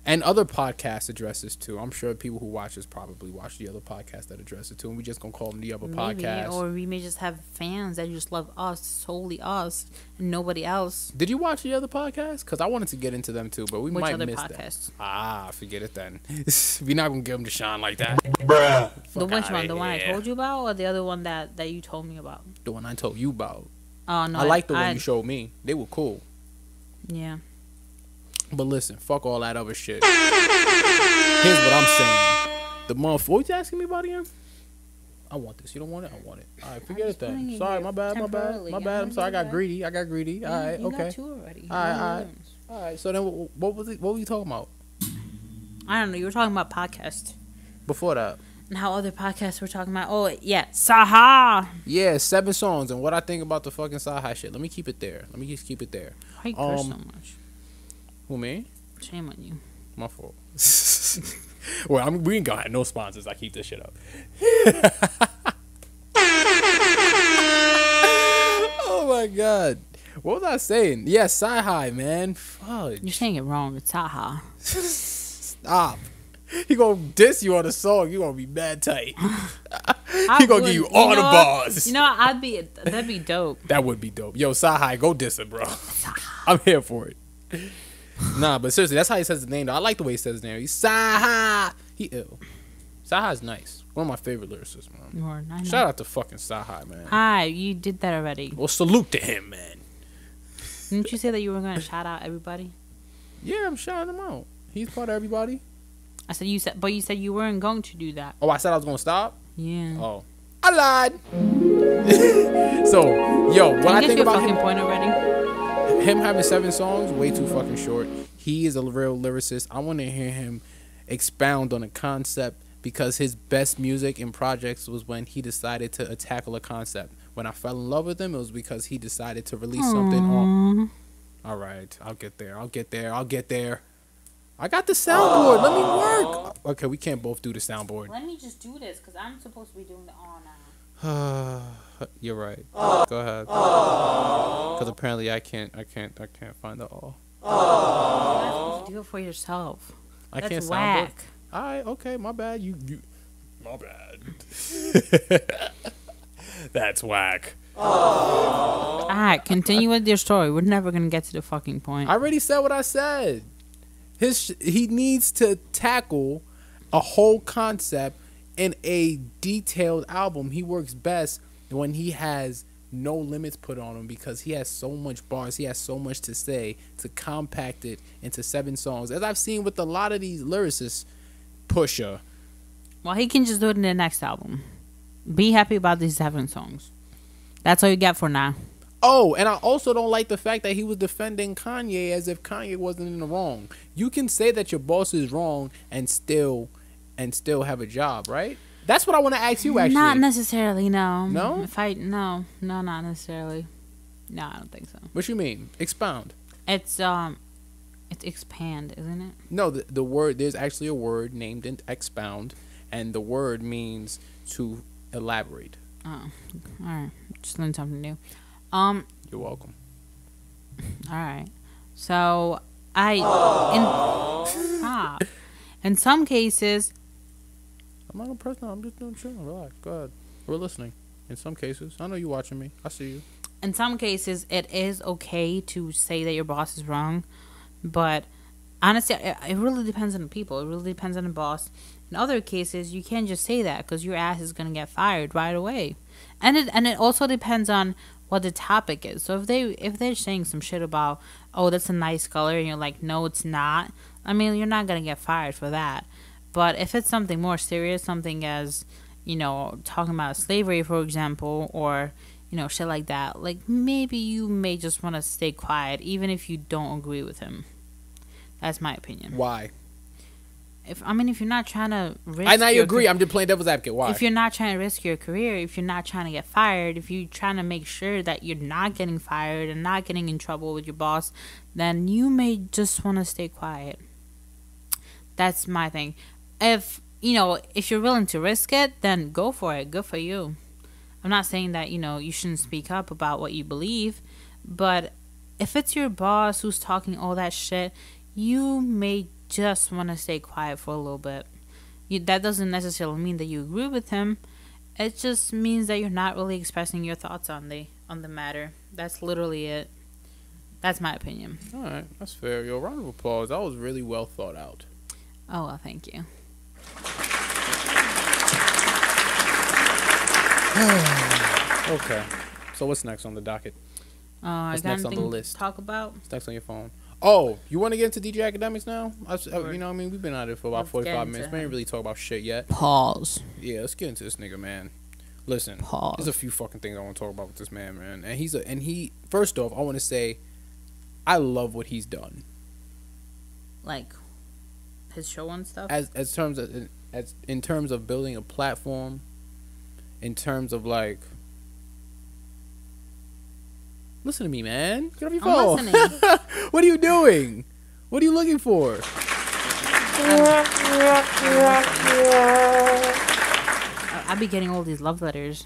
And other podcasts address this too. I'm sure people who watch this probably watch the other podcasts that address it too, and we just gonna call them the other podcasts. Or we may just have fans that just love us, solely us, and nobody else. Did you watch the other podcasts? Because I wanted to get into them too, but we might miss podcasts? That. Forget it then. We're not gonna give them to Sean like that. Bruh. Which one? The one I told you about, or the other one that you told me about? The one I told you about. Oh no, I like the one you showed me. They were cool. Yeah. But listen, fuck all that other shit. Here's what I'm saying. The motherfucker. What you asking me about again? I want this. You don't want it? I want it. All right, forget it then. Sorry, my bad. I'm sorry. I got greedy. All right, okay. Got two already. All right. So then, what was it? What were you talking about? I don't know. You were talking about podcasts. Before that. And how other podcasts were talking about. Oh yeah, Saha. Yeah, 7 songs and what I think about the fucking Saha shit. Let me keep it there. Let me just keep it there. Why you curse so much? Who, me? Shame on you. My fault. Well, we ain't gonna have no sponsors. I keep this shit up. Oh my god. What was I saying? Yeah, Sci-Hi, man. Fuck. You're saying it wrong. It's Saha. Stop. He gonna diss you on the song. You gonna be mad tight. He gonna give you all the bars. You know, that'd be dope. That would be dope. Yo, Sci-Hi, go diss it, bro. I'm here for it. Nah, but seriously, that's how he says his name, though. I like the way he says his name. He's Saha. He ill. Saha's nice. One of my favorite lyricists, man. Shout out to fucking Saha, man. Hi, you did that already. Well, salute to him, man. Didn't you say that you were going to shout out everybody? Yeah, I'm shouting him out. He's part of everybody. You said you weren't going to do that. Oh, I said I was going to stop? Yeah. Oh. I lied. So, yo, when I think about him, point already? Him having 7 songs, way too fucking short. He is a real lyricist. I want to hear him expound on a concept because his best music and projects was when he decided to tackle a concept. When I fell in love with him, it was because he decided to release something on. All right, I'll get there. I got the soundboard. Let me work. Okay, we can't both do the soundboard. Let me just do this because I'm supposed to be doing the all now. You're right. Go ahead. Because apparently I can't find the all. You're not supposed to do it for yourself. That's can't whack. All right, okay, my bad. You my bad. That's whack. All right, continue with your story. We're never gonna get to the fucking point. I already said what I said. He needs to tackle a whole concept in a detailed album. He works best when he has no limits put on him because he has so much bars. He has so much to say to compact it into 7 songs. As I've seen with a lot of these lyricists, Pusha. Well, he can just do it in the next album. Be happy about these 7 songs. That's all you got for now. Oh, and I also don't like the fact that he was defending Kanye as if Kanye wasn't in the wrong. You can say that your boss is wrong and still have a job, right? That's what I want to ask you, actually. Not necessarily, no. No? No, not necessarily. No, I don't think so. What you mean? Expound. It's expand, isn't it? No, the word, there's actually a word named expound, and the word means to elaborate. Oh, all right. Just learned something new. You're welcome. All right. So in some cases, I'm not gonna press no. I'm just doing chill. Relax. Go ahead. We're listening. In some cases, I know you watching me. I see you. In some cases, it is okay to say that your boss is wrong, but honestly, it really depends on the people. It really depends on the boss. In other cases, you can't just say that because your ass is gonna get fired right away, and it also depends on what the topic is. So if they're saying some shit about, oh, that's a nice color, and you're like, no, it's not. I mean, you're not gonna get fired for that. But if it's something more serious, something as, talking about slavery, for example, or shit like that, like maybe you may just want to stay quiet, even if you don't agree with him. That's my opinion. Why? If you're not trying to risk, I know you agree. I'm just playing devil's advocate. Why? If you're not trying to risk your career, if you're not trying to get fired, if you're trying to make sure that you're not getting fired and not getting in trouble with your boss, then you may just want to stay quiet. That's my thing. If you're willing to risk it, then go for it. Good for you. I'm not saying that you shouldn't speak up about what you believe, but if it's your boss who's talking all that shit, you may just want to stay quiet for a little bit. That doesn't necessarily mean that you agree with him. It just means that you're not really expressing your thoughts on the matter. That's literally it. That's my opinion. All right, that's fair. Yo, round of applause. That was really well thought out. Oh, well, thank you. Okay, so what's next on the docket? I What's got next on the anything list? to talk about? What's next on your phone? Oh, you want to get into DJ Academics now? Sure. You know, what I mean, we've been at it for about Let's 45 get minutes. into We ain't really talk about shit yet. Pause. Yeah, let's get into this nigga, man. Listen, Pause. there's a few fucking things I want to talk about with this man, man. And he. First off, I want to say, I love what he's done. Like his show and stuff. In terms of building a platform, in terms of like. Listen to me, man. Get off your phone. I'm listening. What are you doing? What are you looking for? I be getting all these love letters.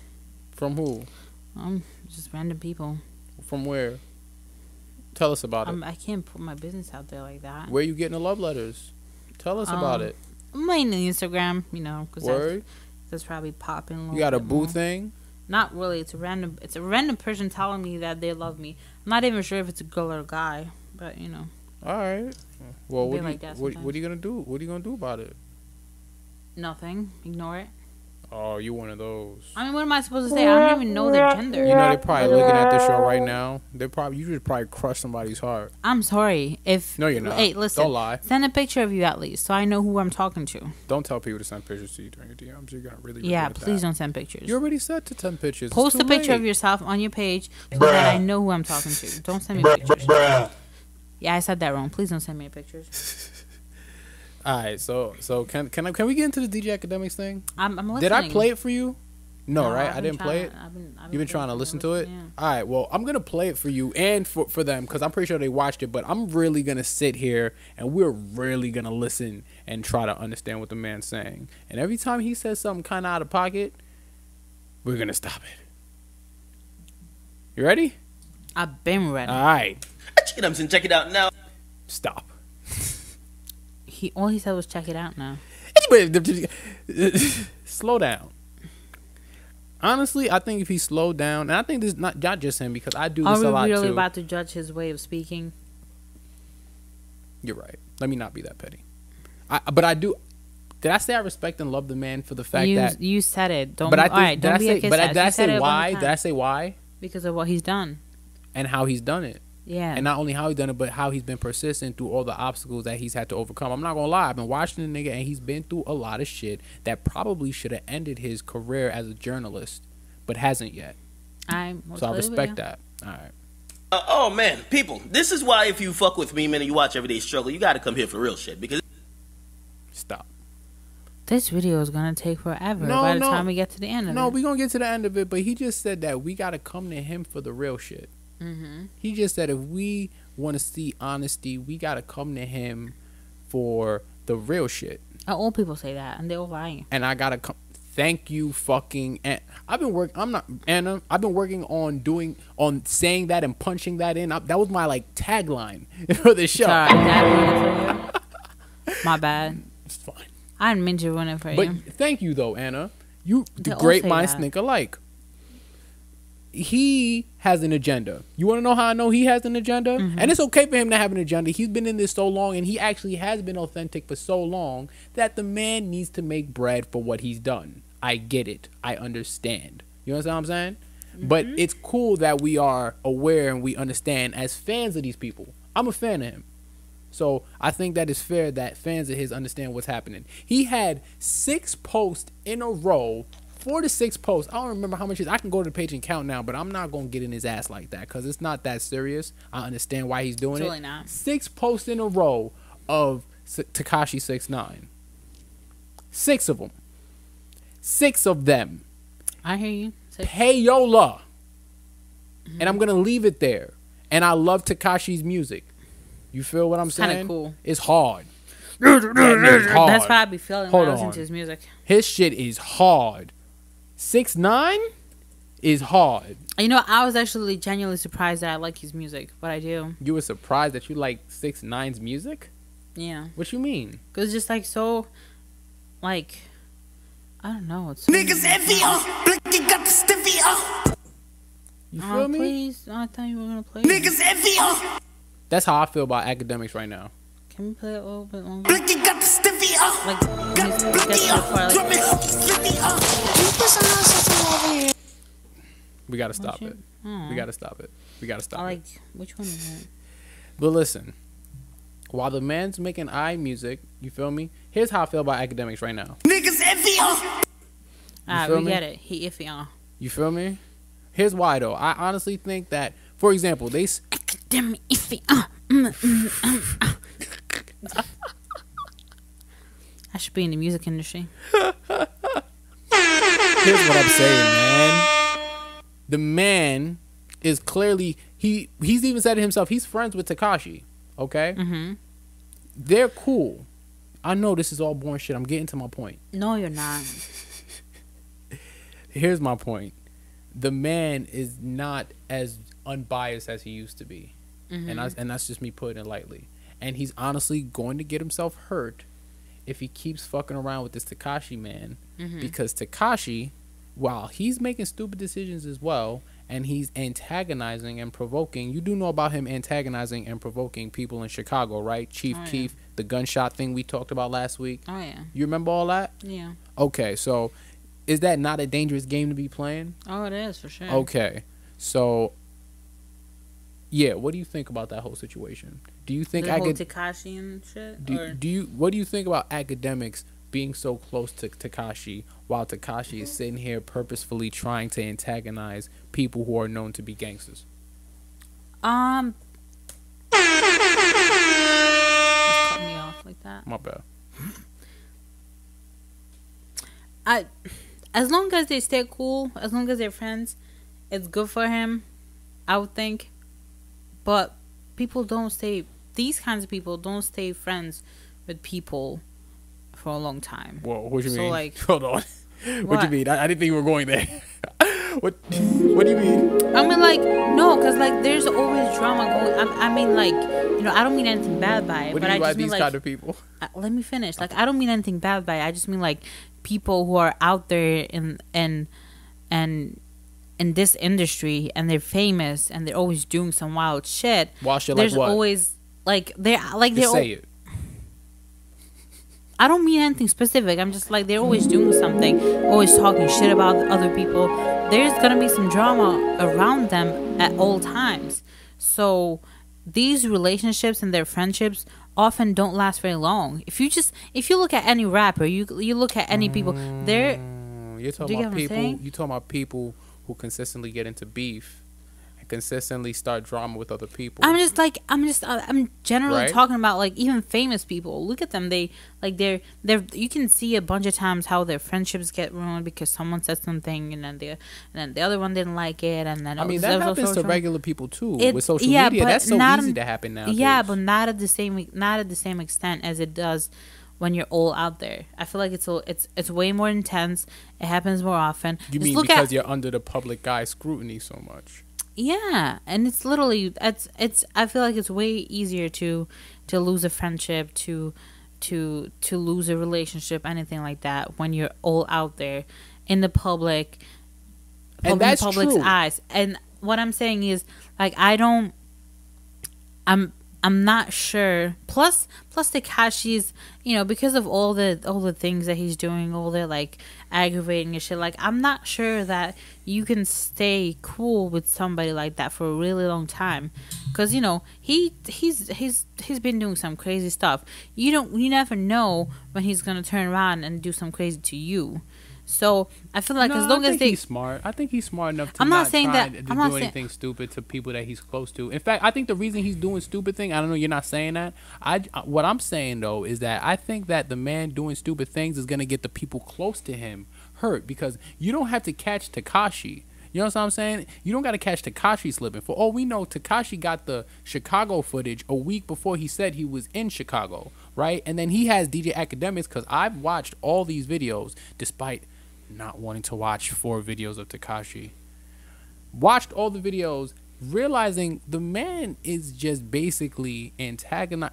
From who? Just random people. From where? Tell us about it. I can't put my business out there like that. Where you getting the love letters? Tell us about it. I'm on Instagram, you know, because that's probably popping. You got a boo thing? Not really. It's a random person telling me that they love me. I'm not even sure if it's a girl or a guy, but you know. All right. Well, what are you gonna do? What are you gonna do about it? Nothing. Ignore it. Oh, you one of those. I mean, what am I supposed to say? I don't even know their gender. You know, they're probably looking at the show right now. You should probably crush somebody's heart. I'm sorry. No, you're not. Hey, listen. Don't lie. Send a picture of you at least, so I know who I'm talking to. Don't tell people to send pictures to you during your DMs. You're gonna really. Yeah, please don't send pictures. You already said to send pictures. Post a picture of yourself on your page so that I know who I'm talking to. Don't send me pictures. Yeah, I said that wrong. Please don't send me pictures. All right, so can we get into the DJ Academics thing? I'm listening. Did I play it for you? No, right? I didn't play it. You've been trying to listen to it? Yeah. All right, well, I'm going to play it for you and for them because I'm pretty sure they watched it, but I'm really going to sit here and we're really going to listen and try to understand what the man's saying. And every time he says something kind of out of pocket, we're going to stop it. You ready? I've been ready. All right. Check it out now. Stop. All he said was check it out now. Slow down. Honestly, I think if he slowed down, and I think this is not just him because I do this a lot too. Are we really about to judge his way of speaking? You're right. Let me not be that petty. But I do. Did I say I respect and love the man for the fact that you said it? Don't. But I all right, don't be a kiss ass. did I You said say it why? one Did I time. say why? Because of what he's done. And how he's done it. Yeah. And not only how he's done it, but how he's been persistent through all the obstacles that he's had to overcome. I'm not gonna lie, I've been watching the nigga and he's been through a lot of shit that probably should have ended his career as a journalist, but hasn't yet. So I respect that. All right. Oh man, people, this is why if you fuck with me, man, and you watch Everyday Struggle, you gotta come here for real shit because. Stop. This video is gonna take forever by the time we get to the end of it. No, we're gonna get to the end of it, but he just said that we gotta come to him for the real shit. Mm-hmm. He just said if we want to see honesty, we gotta come to him for the real shit. All people say that, and they're all lying. And I gotta come. Thank you, fucking. And I've been working. I'm not Anna. I've been working on saying that and punching that in. That was my like tagline for the show. Sorry, that ruined it for you. My bad. It's fine. I didn't mean to ruin it for you. But thank you though, Anna. You They the all great say minds that. think alike. He has an agenda. You want to know how I know he has an agenda? Mm-hmm. And it's okay for him to have an agenda. He's been in this so long, and he actually has been authentic for so long that the man needs to make bread for what he's done. I get it. I understand. You understand what I'm saying? Mm-hmm. But it's cool that we are aware and we understand as fans of these people. I'm a fan of him. So I think that it's fair that fans of his understand what's happening. He had 6 posts in a row. 4 to 6 posts. I don't remember how much it is. I can go to the page and count now, but I'm not going to get in his ass like that because it's not that serious. I understand why he's doing Totally it. not. 6 posts in a row of Tekashi 6ix9ine. 6 of them. 6 of them. I hear you. Payola. And I'm going to leave it there. And I love Tekashi's music. You feel what I'm saying? Kind of cool. It's hard. That nigga's hard. That's how I be feeling when I listen to his music. His shit is hard. 6ix9ine is hard. You know, I was actually genuinely surprised that I like his music, but I do. You were surprised that you like 6ix9ine's music? Yeah. What you mean? Cause it's just like so, like, I don't know. It's so Niggas envy, Blicky got the stiffy, You feel me? Please, I thought you were gonna play. Niggas envy, That's how I feel about academics right now. Can we play it a little bit longer? Blicky got the stiffy, Like, got Blicky, drumming, flippy, We gotta stop it. Oh. We gotta stop it. We gotta stop I it. like, which one is it? But listen, while the man's making music, you feel me? Here's how I feel about academics right now. Niggas envy, Alright, feel we me? get it. He iffy, You feel me? Here's why though. I honestly think that, for example, Damn me, iffy, I should be in the music industry. here's what I'm saying, man. The man is clearly he's even said it himself. He's friends with Tekashi. Okay, they're cool. I know this is all boring shit. I'm getting to my point. No, you're not. Here's my point. The man is not as unbiased as he used to be, and that's just me putting it lightly. And he's honestly going to get himself hurt if he keeps fucking around with this Tekashi man, because Tekashi, while he's making stupid decisions as well, and he's antagonizing and provoking, you do know about him antagonizing and provoking people in Chicago, right? Chief Keef, the gunshot thing we talked about last week. Oh yeah. You remember all that? Yeah. Okay, so is that not a dangerous game to be playing? Oh, it is for sure. Okay, so yeah, what do you think about that whole situation? Do you think The whole Tekashi and shit. what do you think about academics being so close to Tekashi while Tekashi is sitting here purposefully trying to antagonize people who are known to be gangsters? Just cut me off like that. My bad. As long as they stay cool, as long as they're friends, it's good for him, I would think. But people don't stay. These kinds of people don't stay friends with people for a long time. Whoa, what you So, mean? like, Hold on. What do you what? mean? I didn't think you were going there. What do you mean? I mean, like, no, because, like, there's always drama going. I mean, like, you know, I don't mean anything bad by it. What but do you I mean by just mean, these like, kind of people? let me finish. Like, I don't mean anything bad by it. I just mean, like, people who are out there in this industry and they're famous and they're always doing some wild shit. Wild shit There's like what? always like they're Just say it. I don't mean anything specific. I'm just like, they're always doing something, always talking shit about other people. There's gonna be some drama around them at all times. So these relationships and their friendships often don't last very long. If you look at any rapper, you look at any people, they're You're Do talking you get about what I'm people. saying? You talking about people who consistently get into beef and consistently start drama with other people. I'm generally Right? talking about, like, even famous people. Look at them. They're you can see a bunch of times how their friendships get ruined because someone said something and then the other one didn't like it, and then I mean, that happens to regular people too with social media. That's so easy to happen now. Yeah, but not at the same extent as it does when you're all out there. I feel like it's way more intense. It happens more often. You Just mean look because at, you're under the public eye scrutiny so much? yeah, and it's literally it's. I feel like it's way easier to lose a friendship, to lose a relationship, anything like that, when you're all out there in the public's true. eyes. And what I'm saying is, like, I'm not sure. Plus Tekashi's, you know, because of all the things that he's doing, all the, like, aggravating and shit. Like, I'm not sure that you can stay cool with somebody like that for a really long time, because, you know, he's been doing some crazy stuff. You never know when he's gonna turn around and do some crazy to you. So I feel like, as long as he's smart. I think he's smart enough to I'm not saying try that- to I'm do not saying- anything stupid to people that he's close to. In fact, I think the reason he's doing stupid thing, I don't know, you're not saying that. What I'm saying though is that I think that the man doing stupid things is gonna get the people close to him hurt, because you don't have to catch Tekashi. You know what I'm saying? You don't got to catch Tekashi slipping. For all we know, Tekashi got the Chicago footage a week before he said he was in Chicago, right? And then he has DJ Academics, because I've watched all these videos despite not wanting to watch 4 videos of Tekashi. watched all the videos, realizing the man is just basically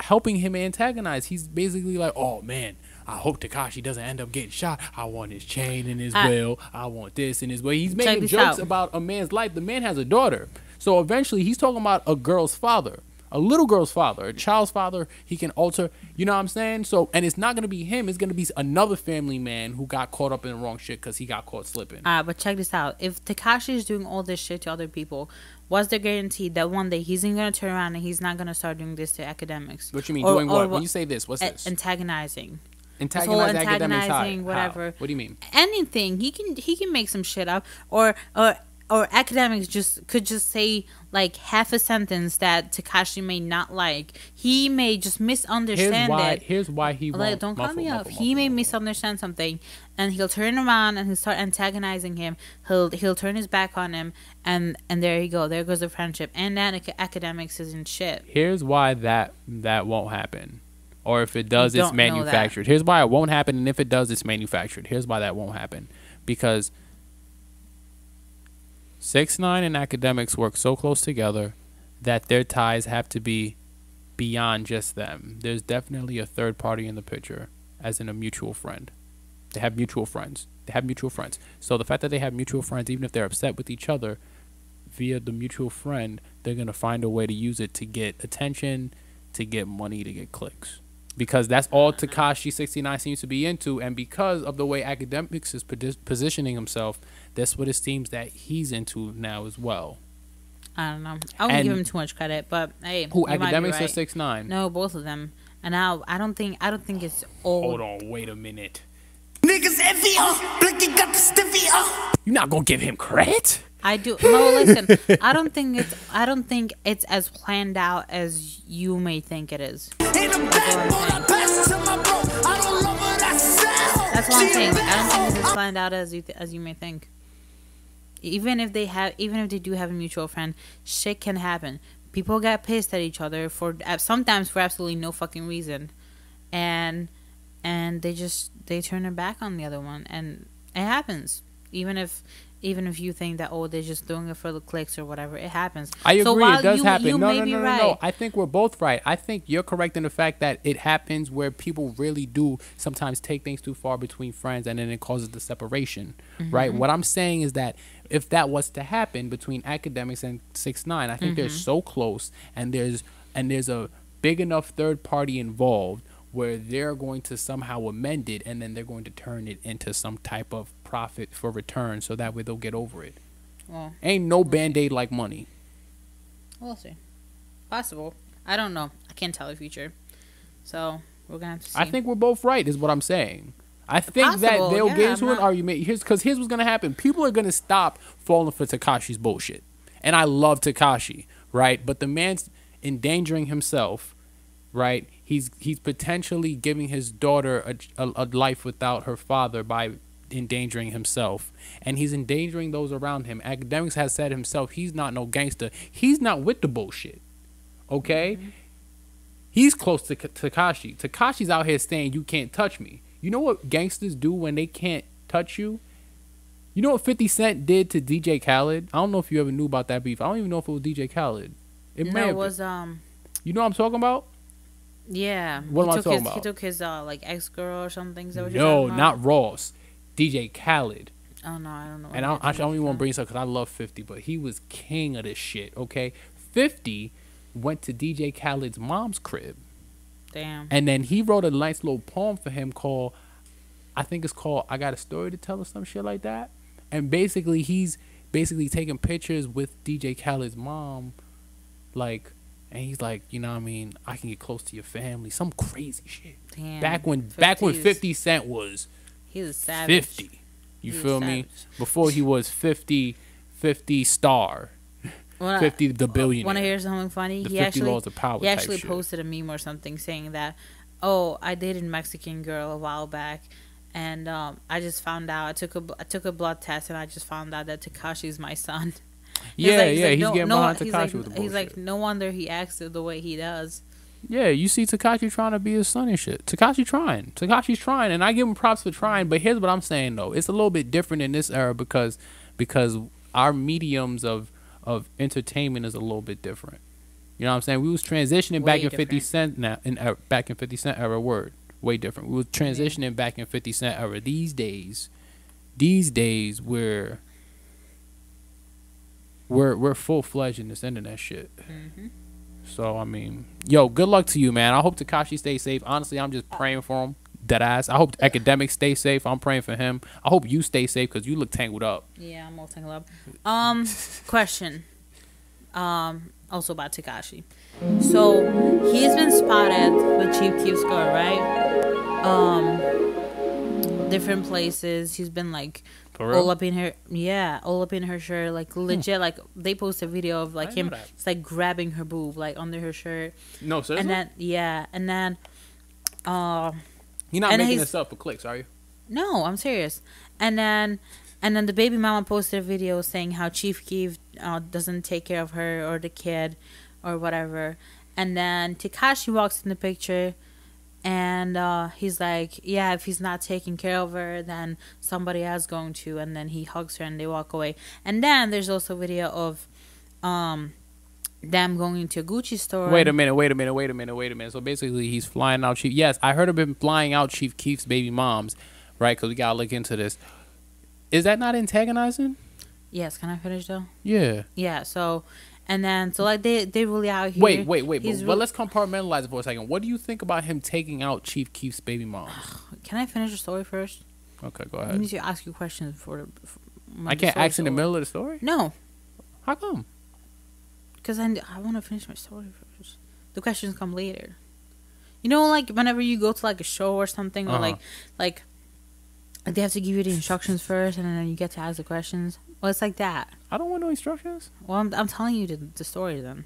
helping him antagonize. He's basically like, oh man, I hope Tekashi doesn't end up getting shot. I want his chain in his will. I want this in his will. He's making jokes about a man's life. The man has a daughter. So eventually he's talking about a girl's father, a little girl's father, a child's father. He can alter, you know what I'm saying? So, and it's not going to be him. It's going to be another family man who got caught up in the wrong shit because he got caught slipping. But check this out. If Tekashi is doing all this shit to other people, what's the guarantee that one day he's going to turn around and he's not going to start doing this to academics? What you mean, doing what? When you say this, what's this? Antagonizing. Antagonizing whatever. How? What do you mean? Anything. He can make some shit up, or academics could just say like half a sentence that Tekashi may not like. He may just misunderstand it. Here's why he won't. Like, don't cut me off. He may misunderstand something, and he'll turn around and he'll start antagonizing him. He'll turn his back on him, and there you go. There goes the friendship. And then academics isn't shit. Here's why that won't happen. Or if it does, it's manufactured. Here's why it won't happen, and if it does, it's manufactured. Here's why that won't happen. Because 6ix9ine and academics work so close together that their ties have to be beyond just them. There's definitely a third party in the picture, as in a mutual friend. They have mutual friends. So the fact that they have mutual friends, even if they're upset with each other, via the mutual friend, they're going to find a way to use it to get attention, to get money, to get clicks. Because that's all Tekashi 69 seems to be into, and because of the way academics is positioning himself, that's what it seems that he's into now as well. I don't know. I won't give him too much credit, but hey, who, academics right. or 6ix9ine? No, both of them. And now I don't think it's all. Hold on, wait a minute. Niggas iffy, Blicky got the stiffy. You're not gonna give him credit? I do. No, listen. I don't think it's as planned out as you may think it is. That's what I'm saying. I don't think it's as planned out as you may think. Even if they do have a mutual friend, shit can happen. People get pissed at each other sometimes for absolutely no fucking reason, and they turn their back on the other one, and it happens. Even if you think that, they're just doing it for the clicks or whatever, it happens. I agree, so it does happen. No. Right. I think we're both right. I think you're correct in the fact that it happens where people really do sometimes take things too far between friends, and then it causes the separation, right? What I'm saying is that if that was to happen between academics and 6ix9ine, I think they're so close, and there's a big enough third party involved where they're going to somehow amend it, and then they're going to turn it into some type of profit for return, so that way they'll get over it. Well, ain't no band-aid like money. We'll see. Possible. I don't know. I can't tell the future. So we're gonna have to see. I think we're both right, is what I'm saying. I think that they'll get into an argument. Here's what's gonna happen. People are gonna stop falling for Tekashi's bullshit. And I love Tekashi, right? But the man's endangering himself, right? He's potentially giving his daughter a life without her father by endangering himself, and he's endangering those around him. Academics has said himself, he's not no gangster. He's not with the bullshit. Okay? He's close to Tekashi. Tekashi's out here saying, you can't touch me. You know what gangsters do when they can't touch you? You know what 50 Cent did to DJ Khaled? I don't know if you ever knew about that beef. I don't even know if it was DJ Khaled. It was You know what I'm talking about? Yeah. What am I talking about? He took his like ex-girl or something. No, not Ross. DJ Khaled. Oh no, I don't know. And I don't even want to bring this up because I love 50, but he was king of this shit. Okay, 50 went to DJ Khaled's mom's crib. Damn. And then he wrote a nice little poem for him called, I think it's called "I Got a Story to Tell" or some shit like that. And basically, he's taking pictures with DJ Khaled's mom, like, and he's like, you know what I mean, I can get close to your family, some crazy shit. Damn. Back when 50 Cent was. He was savage. 50. You feel me? Before he was 50 star. 50 the billionaire. Want to hear something funny? The 50 laws of power. He actually posted a meme or something saying that, I dated a Mexican girl a while back, and I just found out I took a blood test, and I just found out that Tekashi's my son. He's getting behind Tekashi with the bullshit. He's like, no wonder he acts the way he does. Yeah, you see Tekashi trying to be his son and shit. Tekashi's trying, and I give him props for trying. But here's what I'm saying though: it's a little bit different in this era because our mediums of entertainment is a little bit different. You know what I'm saying? We was transitioning back Way in 50 different. Cent now back in 50 Cent era word. Way different. We was transitioning back in 50 Cent era. These days we're full fledged in this internet shit. So I mean, yo, good luck to you, man. I hope Tekashi stays safe. Honestly, I'm just praying for him. Dead ass. I hope academics stay safe. I'm praying for him. I hope you stay safe because you look tangled up. Yeah, I'm all tangled up. Question. Also about Tekashi. So he's been spotted with Chief Keef's girl, right? Different places. He's been like For real? all up in her shirt, like legit. Like they post a video of like I didn't him, know that. it's like grabbing her boob, like under her shirt, No, seriously? and then, You're not and making he's- this up for clicks, are you? no, I'm serious. And then the baby mama posted a video saying how Chief Keef doesn't take care of her or the kid or whatever. And then Tekashi walks in the picture and he's like, yeah, if he's not taking care of her, then somebody else going to. And then he hugs her and they walk away. And then there's also a video of them going to a Gucci store. Wait a minute. So basically, he's flying out Chief. Yes, I heard of him flying out Chief Keef's baby moms, right? Because we gotta look into this. Is that not antagonizing? Yes, can I finish though? Yeah. Yeah, so... And then, so like they really out here. Wait. He's But let's compartmentalize it for a second. What do you think about him taking out Chief Keef's baby moms? Can I finish the story first? Okay, go I ahead. need to ask you questions for I can't ask in the middle of the story. No, How come? because I want to finish my story first. The questions come later. You know, like whenever you go to like a show or something, or like they have to give you the instructions first, and then you get to ask the questions. Well, it's like that. I don't want no instructions. Well, I'm telling you the story then.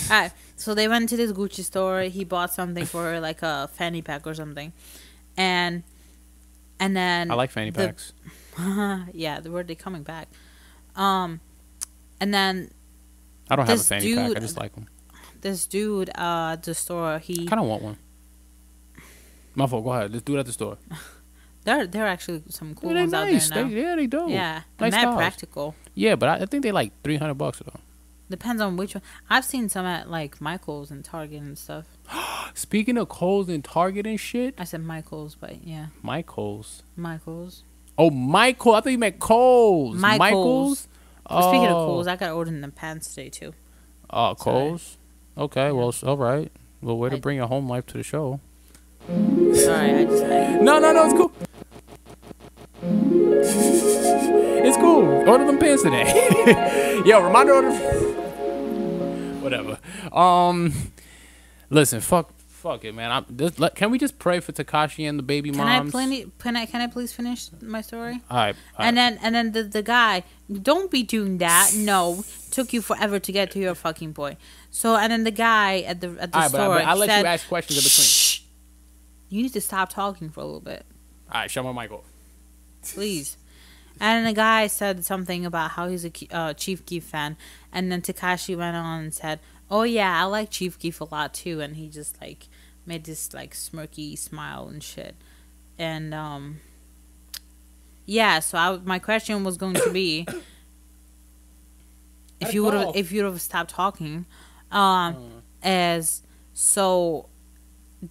Alright, so they went to this Gucci store. He bought something for her, like a fanny pack or something, and then I like fanny packs. yeah, were they coming back? And then I don't have a this fanny pack. I dude- just like them. this dude at the store, he I kind of want one. My fault. Go ahead. Let's do it at the store. there are actually some cool They're ones nice. out there now. They do. Yeah, Nice mad styles. practical. Yeah, but I think they like $300 though. Depends on which one. I've seen some at like Michael's and Target and stuff. Speaking of Kohl's and Target and shit, I said Michael's, but yeah, Michael's. Michael's. Oh, Michael. I thought you meant Kohl's. Michael's. But speaking of Oh. Kohl's, I got ordered them pants today too. Oh, Kohl's. Okay, well, all right. Well, way to I- bring your home life to the show. Sorry, I just No, it's cool. It's cool. Order them pants today. Yo, reminder order. Whatever. Listen, fuck it, man. Can we just pray for Tekashi and the baby moms? can I please finish my story? All right. And then the guy, don't be doing that. No, took you forever to get to your fucking point. So and then the guy at the All right, store but I'll let said, you ask questions in between. "Shh, you need to stop talking for a little bit, All right, shut my mic off. please." And then the guy said something about how he's a Chief Keef fan, and then Tekashi went on and said, "Oh yeah, I like Chief Keef a lot too," and he just like made this like smirky smile and shit, and yeah. So my question was going to be, if you would have stopped talking, as so,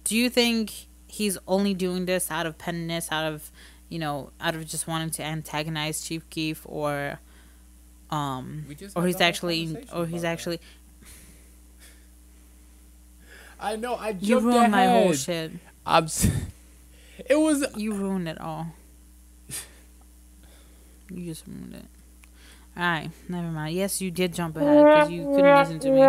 do you think he's only doing this out of pettiness, out of just wanting to antagonize Chief Keef, or he's actually I know. I jumped you ruined my whole ahead. shit. It was. You ruined it all. You just ruined it. Alright, never mind. Yes, you did jump ahead because you couldn't listen to me.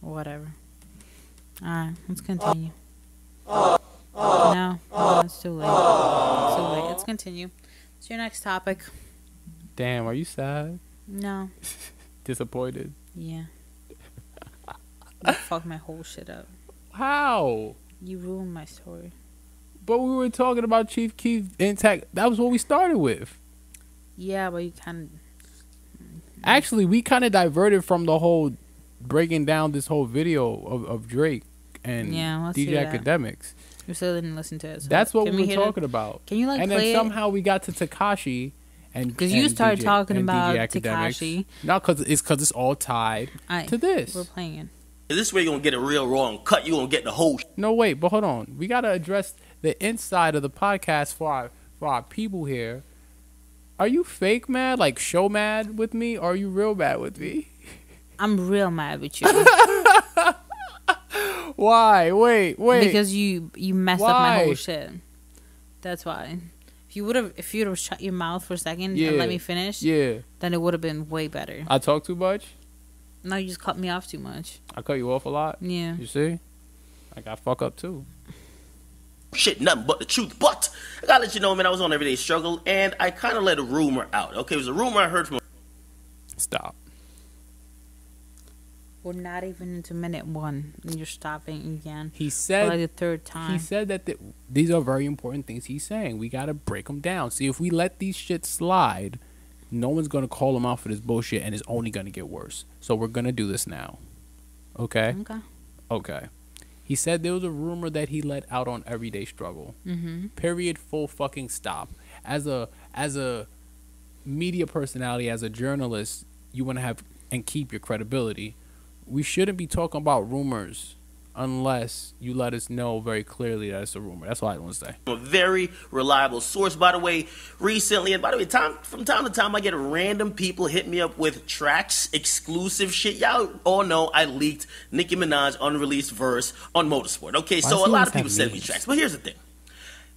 Whatever. Alright, let's continue. No, it's too late. It's too late. Let's continue. What's your next topic? Damn, are you sad? No. Disappointed? Yeah. You fucked my whole shit up. How? You ruined my story. But we were talking about Chief Keef intact. That was what we started with. Yeah, but you kind Actually, we kind of diverted from the whole breaking down this whole video of Drake and Yeah, let's DJ hear that. Academics. We still didn't listen to it. So That's what can we were hear talking about. Can you like and play then somehow we got to Tekashi and because you started DJ, talking and about DJ Academics. Tekashi. No, because it's all tied to this. We're playing it. This is where you're gonna get it real raw and cut. You're gonna get the whole. No, wait, but hold on. We gotta address the inside of the podcast for our people here. Are you fake mad, like show mad with me, or are you real mad with me? I'm real mad with you. Why? Wait. Because you messed up my whole shit. That's why. If you'd have shut your mouth for a second and let me finish, then it would have been way better. I talk too much? No, you just cut me off too much. I cut you off a lot? Yeah. You see? Like I fuck up too. Shit, nothing but the truth. But I gotta let you know, man, I was on Everyday Struggle, and I kind of let a rumor out. Okay, it was a rumor I heard from. Stop. We're not even into minute 1, and you're stopping again. He said, for like the third time. He said that these are very important things he's saying. We gotta break them down. See, if we let these shit slide, no one's gonna call him out for this bullshit, and it's only gonna get worse. So we're gonna do this now. Okay? Okay. He said there was a rumor that he let out on Everyday Struggle. Period. Full fucking stop. As a media personality, as a journalist, you want to have and keep your credibility. We shouldn't be talking about rumors unless you let us know very clearly that it's a rumor. That's all I want to say. A very reliable source, by the way, recently. And by the way, from time to time, I get random people hit me up with tracks, exclusive shit. Y'all all know I leaked Nicki Minaj unreleased verse on Motorsport. Okay, so a lot of people send me tracks. But here's the thing.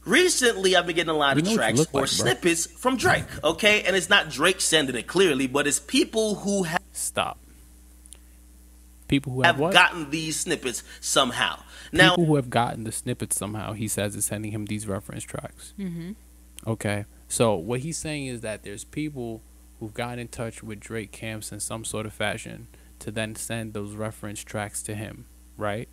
Recently, I've been getting a lot of tracks or snippets from Drake, okay? And it's not Drake sending it clearly, but it's people who have... Stop. People who have what? Gotten these snippets somehow. Now, people who have gotten the snippets somehow, he says, is sending him these reference tracks. Okay. So what he's saying is that there's people who've gotten in touch with Drake camps in some sort of fashion to then send those reference tracks to him, right?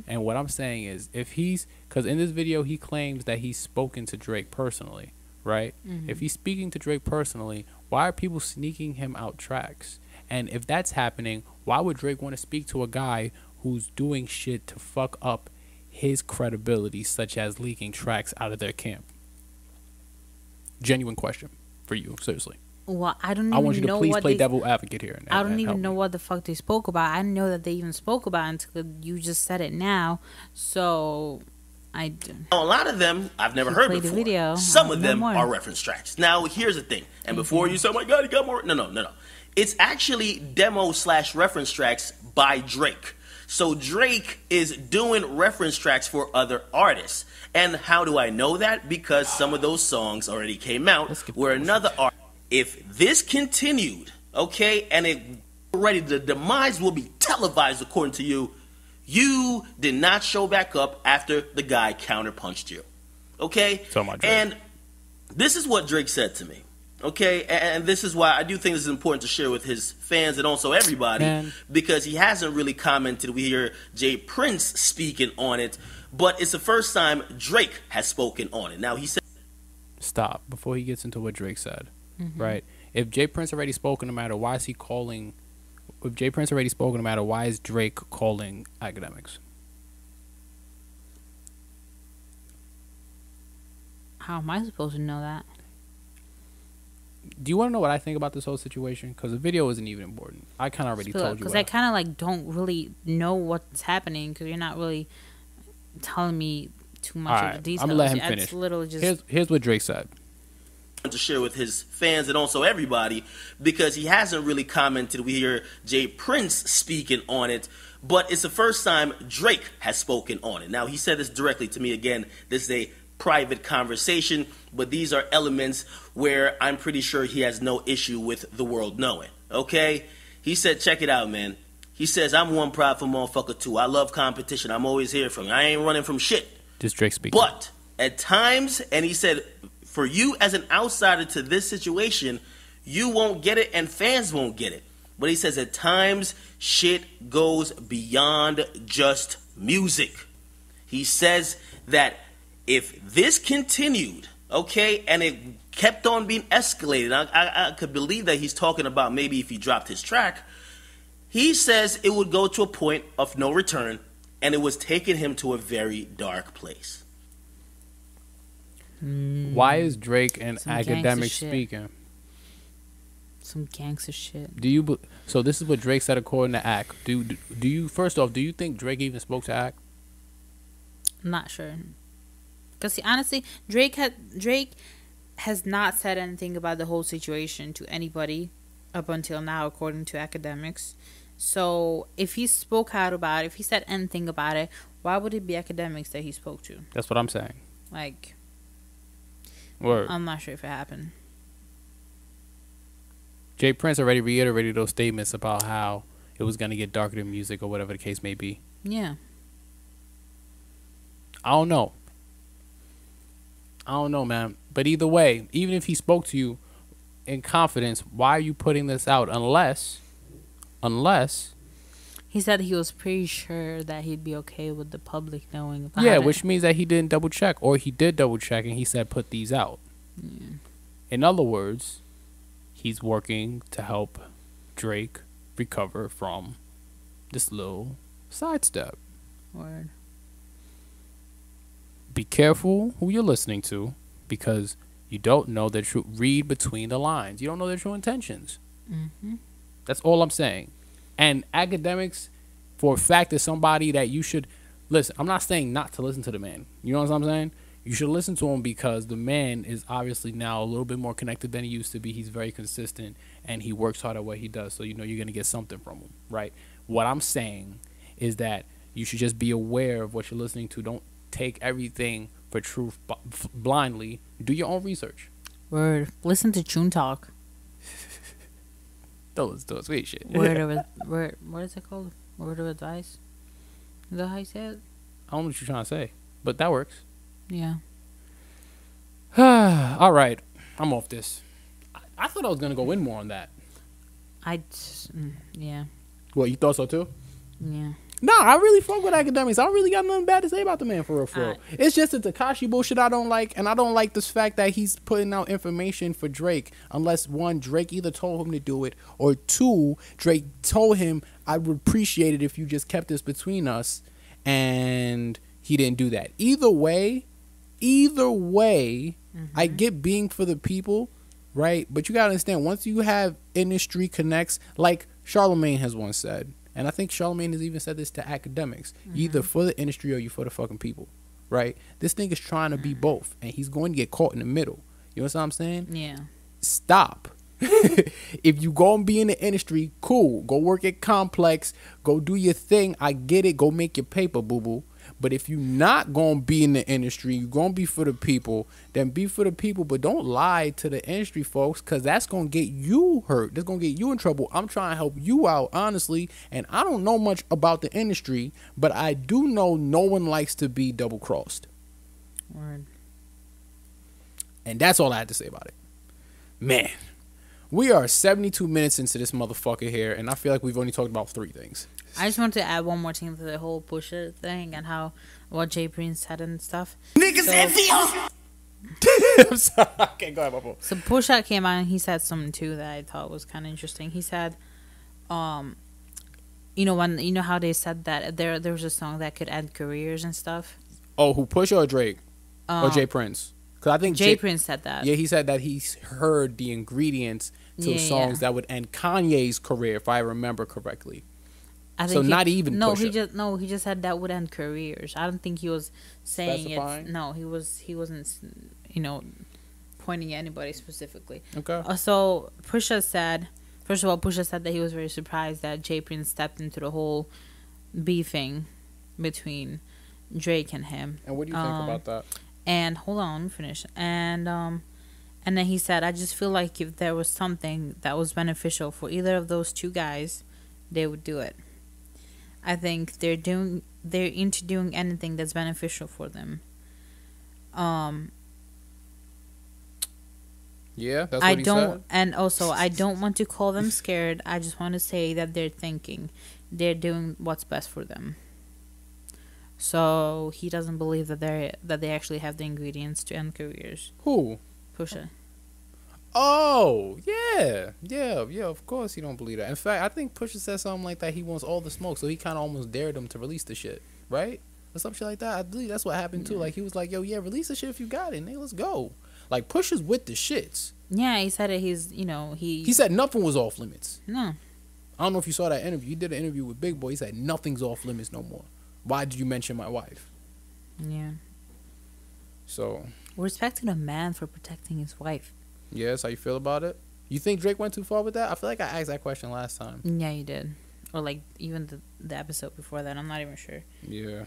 And what I'm saying is, if he's, because in this video he claims that he's spoken to Drake personally, right? If he's speaking to Drake personally, why are people sneaking him out tracks? And if that's happening, why would Drake want to speak to a guy who's doing shit to fuck up his credibility, such as leaking tracks out of their camp? Genuine question for you, seriously. Well, I don't even know. I want you to please play devil advocate here. I don't even know what the fuck they spoke about. I didn't know that they even spoke about it until you just said it now. So, a lot of them I've never heard before. Video, some of them are reference tracks. Now, here's the thing. And before you say, oh my God, he got more. No. It's actually demo/reference tracks by Drake. So Drake is doing reference tracks for other artists. And how do I know that? Because some of those songs already came out where another artist. If this continued, okay, and it already the demise will be televised according to you, you did not show back up after the guy counterpunched you. Okay? And this is what Drake said to me. Okay, and this is why I do think this is important to share with his fans and also everybody, because he hasn't really commented. We hear Jay Prince speaking on it, but it's the first time Drake has spoken on it. Now, he said... Stop, before he gets into what Drake said, right? If Jay Prince already spoken, no matter why is he calling... If Jay Prince already spoken, no matter why is Drake calling Academics? How am I supposed to know that? Do you want to know what I think about this whole situation? Because the video isn't even important. I kind of already told you. Because I kind of like don't really know what's happening because you're not really telling me too much of the details. I'm gonna let him finish. It's literally just... Here's what Drake said. To share with his fans and also everybody, because he hasn't really commented. We hear Jay Prince speaking on it, but it's the first time Drake has spoken on it. Now, he said this directly to me. Again, this is a private conversation, but these are elements where I'm pretty sure he has no issue with the world knowing. Okay? He said, check it out, man. He says, I'm one prideful motherfucker too. I love competition. I'm always here for you. I ain't running from shit. Just Drake speaking. But at times, and he said, for you as an outsider to this situation, you won't get it and fans won't get it. But he says at times, shit goes beyond just music. He says that if this continued, okay, and it kept on being escalated, I could believe that he's talking about maybe if he dropped his track. He says it would go to a point of no return, and it was taking him to a very dark place. Why is Drake and Some gangster academics shit. speaking? Some gangster shit. Do you? So this is what Drake said according to Ack. Do you? First off, do you think Drake even spoke to Ack? I'm not sure. Because honestly, Drake has not said anything about the whole situation to anybody up until now, according to academics. So if he spoke out about it, if he said anything about it, why would it be academics that he spoke to? That's what I'm saying. Like, Word. I'm not sure if it happened. Jay Prince already reiterated those statements about how it was gonna get darker than music or whatever the case may be. Yeah. I don't know, man. But either way, even if he spoke to you in confidence, why are you putting this out? Unless He said he was pretty sure that he'd be okay with the public knowing about yeah, it. which means that he didn't double check, or he did double check and he said put these out. In other words, he's working to help Drake recover from this little sidestep. Word. Be careful who you're listening to, because you don't know their true. Read between the lines. You don't know their true intentions. Mm-hmm. That's all I'm saying. And academics, for a fact, is somebody that you should listen. I'm not saying not to listen to the man. You know what I'm saying? You should listen to him because the man is obviously now a little bit more connected than he used to be. He's very consistent and he works hard at what he does. So you know you're gonna get something from him, right? What I'm saying is that you should just be aware of what you're listening to. Don't take everything for truth blindly. Do your own research. Word. Listen to Chune talk. Don't listen to us. Sweet shit. Word of word. What is it called? Word of advice. Is that how you say it? I don't know what you're trying to say, but that works. Yeah. All right, I'm off this. I thought I was gonna go in more on that. Yeah. What, you thought so too? Yeah. No, I really fuck with academics. I don't really got nothing bad to say about the man, for real, for real. It's just the tekashi bullshit I don't like, and I don't like this fact that he's putting out information for Drake unless, one, Drake either told him to do it, or two, Drake told him, I would appreciate it if you just kept this between us, and he didn't do that. Either way, I get being for the people, right? But you gotta understand, once you have industry connects, like Charlemagne has once said, and I think Charlemagne has even said this to academics, you either for the industry or you for the fucking people, right? This thing is trying to be both, and he's going to get caught in the middle. You know what I'm saying? Yeah. Stop. If you go and be in the industry, cool. Go work at Complex. Go do your thing. I get it. Go make your paper, boo-boo. But if you not going to be in the industry, you're going to be for the people, then be for the people. But don't lie to the industry folks, because that's going to get you hurt. That's going to get you in trouble. I'm trying to help you out, honestly. And I don't know much about the industry, but I do know no one likes to be double-crossed. Word. And that's all I had to say about it. Man, we are 72 minutes into this motherfucker here, and I feel like we've only talked about 3 things. I just want to add one more thing to the whole Pusha thing and what Jay Prince said and stuff. Niggas So- FEO. I'm sorry. Okay, go ahead, my fault. So Pusha came out and he said something too that I thought was kind of interesting. He said, you know how they said that there was a song that could end careers and stuff. Oh, who, Pusha or Drake? Or Jay Prince? Because I think Jay Prince said that. Yeah, he said that he's heard the ingredients to Yeah, songs yeah. that would end Kanye's career, if I remember correctly. I So think not even no. Pusha. He just said that would end careers. I don't think he was saying Specifying? it. No, he wasn't. Pointing at anybody specifically. Okay. So Pusha said, first of all, Pusha said that he was very surprised that Jay Prince stepped into the whole beefing between Drake and him. And what do you think about that? And hold on, let me finish. And then he said, I just feel like if there was something that was beneficial for either of those two guys, they would do it. I think they're into doing anything that's beneficial for them. Yeah, that's what he said. And also I don't want to call them scared. I just want to say that they're doing what's best for them. So he doesn't believe that they actually have the ingredients to end careers. Who? Pusha. Oh, yeah. Of course he don't believe that. In fact, I think Pusha said something like that. He wants all the smoke, so he kind of almost dared him to release the shit. right? Or some shit like that. I believe that's what happened too. Like he was like, yo, yeah, release the shit if you got it, nigga, let's go. Like Pusha's with the shits. Yeah, he said it. He said nothing was off limits. No. I don't know if you saw that interview. He did an interview with Big Boy. He said nothing's off limits no more. Why did you mention my wife? Yeah. So. Respecting a man for protecting his wife. Yeah, that's how you feel about it? You think Drake went too far with that? I feel like I asked that question last time. Yeah, you did. Or like even the episode before that. I'm not even sure. Yeah.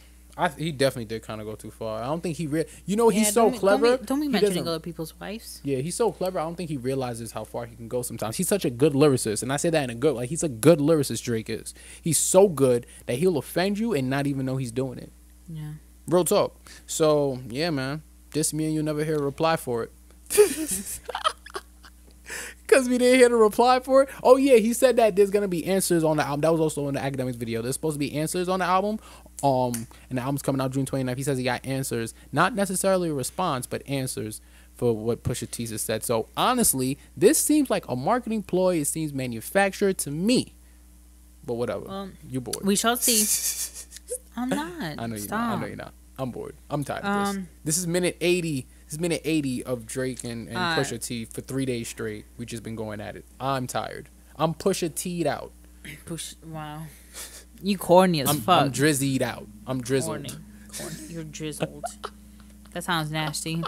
He definitely did kind of go too far. I don't think he he's so clever. Don't be mentioning other people's wives. Yeah, he's so clever. I don't think he realizes how far he can go sometimes. He's such a good lyricist. And I say that in a good, like, he's a good lyricist, Drake is. He's so good that he'll offend you and not even know he's doing it. Yeah. Real talk. So, yeah, man. This me and you'll never hear a reply for it. Because we didn't hear the reply for it. Oh, yeah, he said that there's going to be answers on the album. That was also in the Academics video. There's supposed to be answers on the album. And the album's coming out June 29th. He says he got answers. Not necessarily a response, but answers for what Pusha T has said. So, honestly, this seems like a marketing ploy. It seems manufactured to me. But whatever. You're bored. We shall see. I'm not. I know you're not. I know you're not. I'm bored. I'm tired of this. This is minute 80. This is minute 80 of Drake and Pusha T for 3 days straight. We just been going at it. I'm tired. I'm Pusha T'd out. Wow. You corny as fuck. I'm drizzied out. I'm drizzled. Corny. You're drizzled. That sounds nasty.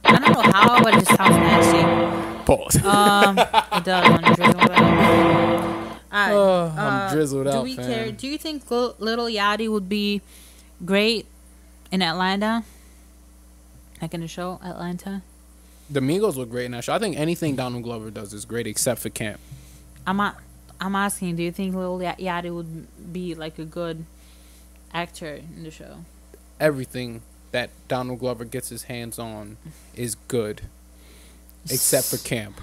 I don't know how, but it just sounds nasty. Pause. It does when you drizzle out. I'm drizzled out, fam. Do you think Little Yachty would be great in Atlanta? Like in the show, Atlanta? The Migos look great in that show. I think anything Donald Glover does is great except for Camp. I'm asking, do you think Lil Yachty would be like a good actor in the show? Everything that Donald Glover gets his hands on is good. Except for Camp.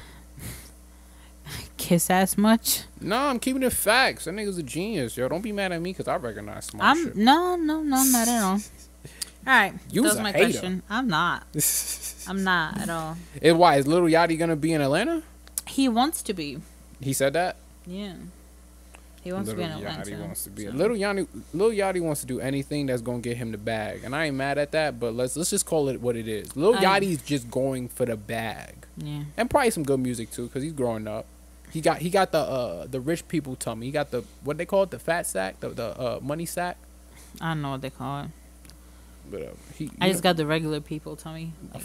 Kiss ass much? No, I'm keeping it facts. That nigga's a genius, yo. Don't be mad at me because I recognize smart shit. No, not at all. Alright, that was my hater. question. I'm not. I'm not at all. Why? Is Little Yachty going to be in Atlanta? He wants to be. He said that? Yeah. He wants to be in Atlanta. Little Yachty wants to do anything that's going to get him the bag. And I ain't mad at that, but let's just call it what it is. Lil Yachty's just going for the bag. Yeah. And probably some good music too cuz he's growing up. He got the rich people tummy. He got the what they call it, the fat sack, the money sack. I don't know what they call it. But I just got the regular people tummy. I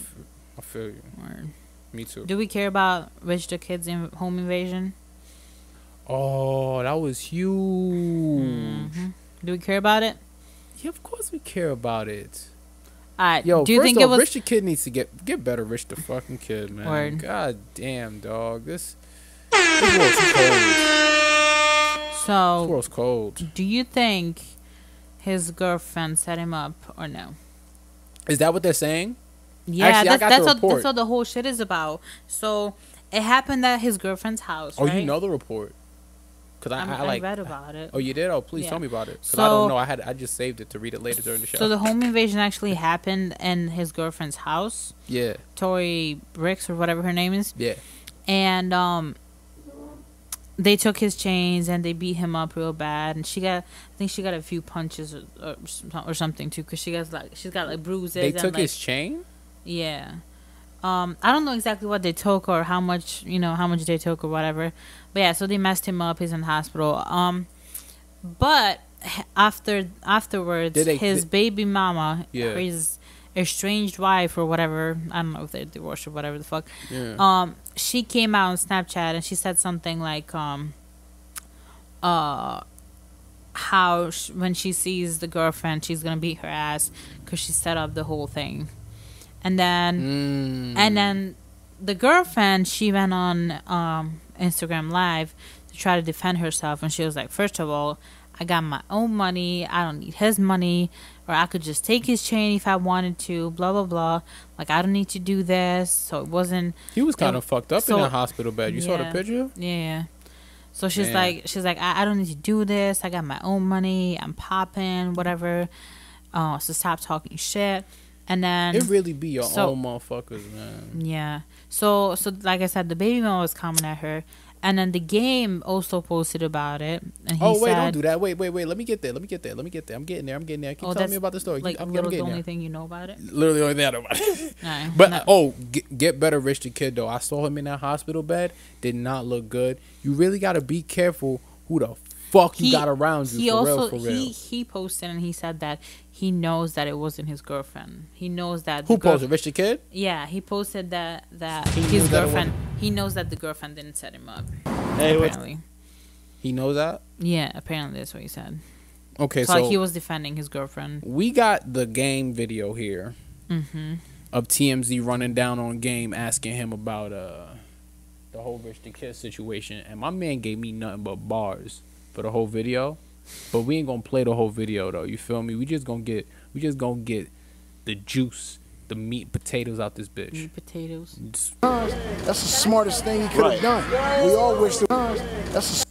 feel you. Word. Me too. Do we care about Rich the Kid's home invasion? Oh, that was huge. Mm-hmm. Do we care about it? Yeah, of course we care about it. Yo, do you think it was Rich the Kid needs to get better? Rich the fucking Kid, man. Word. God damn, dog. This world's cold. So this world's cold. Do you think his girlfriend set him up or no? Is that what they're saying? Yeah, actually, that's what the whole shit is about. So it happened at his girlfriend's house. Oh, right? you know the report? Because I read about it. Oh, you did? Oh, please tell me about it. Because so, I don't know. I just saved it to read it later during the show. So the home invasion actually happened in his girlfriend's house. Yeah. Tory Bricks or whatever her name is. Yeah. And they took his chains and they beat him up real bad. And I think she got a few punches or something too, because she's got like bruises. They took his chain? Yeah. I don't know exactly what they took or how much they took or whatever. But yeah, so they messed him up. He's in the hospital. But afterwards, his baby mama, his estranged wife or whatever, I don't know if they're divorced or whatever the fuck. Yeah. She came out on Snapchat and she said something like, how when she sees the girlfriend, she's gonna beat her ass because she set up the whole thing. And then the girlfriend, she went on Instagram Live to try to defend herself, and she was like, first of all, I got my own money, I don't need his money, or I could just take his chain if I wanted to, blah blah blah, like I don't need to do this. So it wasn't, he was kind of fucked up in that hospital bed. You saw the picture? Yeah. So she's like I don't need to do this, I got my own money, I'm popping, whatever, so stop talking shit. And then it really be your own motherfuckers, man. Yeah. So like I said, the baby mama was coming at her, And then the game also posted about it. And he Wait, said, don't do that. Wait. Let me get there. I'm getting there. Keep telling me about the story. Like, I'm literally getting the only there. thing you know about it. Literally the only thing I know about it. Alright, But no. get better, Rich the Kid though. I saw him in that hospital bed. Did not look good. You really got to be careful who the fuck you got around you. He for also real, for real. he posted and he said that he knows that it wasn't his girlfriend. He knows that Who posted? Rich the Kid? Yeah, he posted that He knew his that it girlfriend. He knows that the girlfriend didn't set him up. Hey, what? Apparently, He knows that. yeah. Apparently, that's what he said. Okay, So so like he was defending his girlfriend. we got the game video here Mm-hmm. of TMZ running down on Game asking him about the whole Rich the Kid situation, and my man gave me nothing but bars for the whole video. But we ain't gonna play the whole video though. You feel me? We just gonna get the juice, the meat, potatoes out this bitch. Meat potatoes. That's the smartest thing he could have done. We all wish that's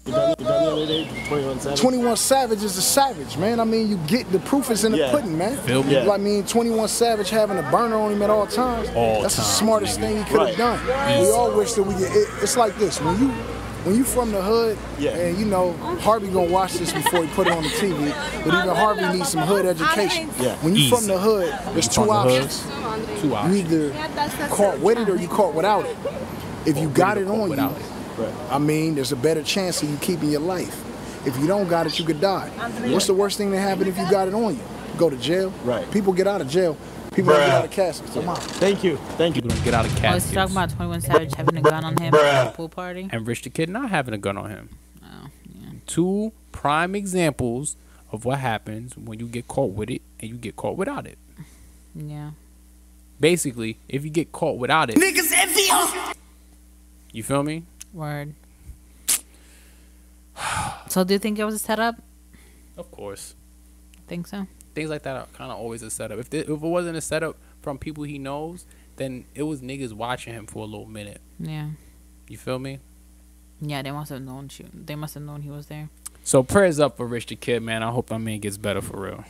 21 Savage is a savage, man. I mean, you get the proof is in the pudding, man. Feel me? I mean, 21 Savage having a burner on him at all times. That's the smartest thing he could have done. We all wish that we get. It's like this when you from the hood, and you know Harvey gonna watch this before he put it on the TV. But even Harvey needs some hood education. When you from the hood, there's two options. Two options. You either caught with it or you caught without it. If you got it on you, I mean, there's a better chance of you keeping your life. If you don't got it, you could die. What's the worst thing that happen if you got it on you? Go to jail. People get out of jail. People don't get out of caskets. Come on. Thank you. People don't get out of Oh, caskets. is he talking about 21 Savage having a gun on him at the pool party? And Rich the Kid not having a gun on him. Oh, yeah. Two prime examples of what happens when you get caught with it and you get caught without it. Yeah. Basically, if you get caught without it, Niggas envy. you feel me? Word. So do you think it was a setup? Of course. Think so? Things like that are kind of always a setup. If it wasn't a setup from people he knows, then it was niggas watching him for a little minute. Yeah. You feel me? Yeah, they must have known they must have known he was there. So prayers up for Rich the Kid, man. I hope that man gets better for real.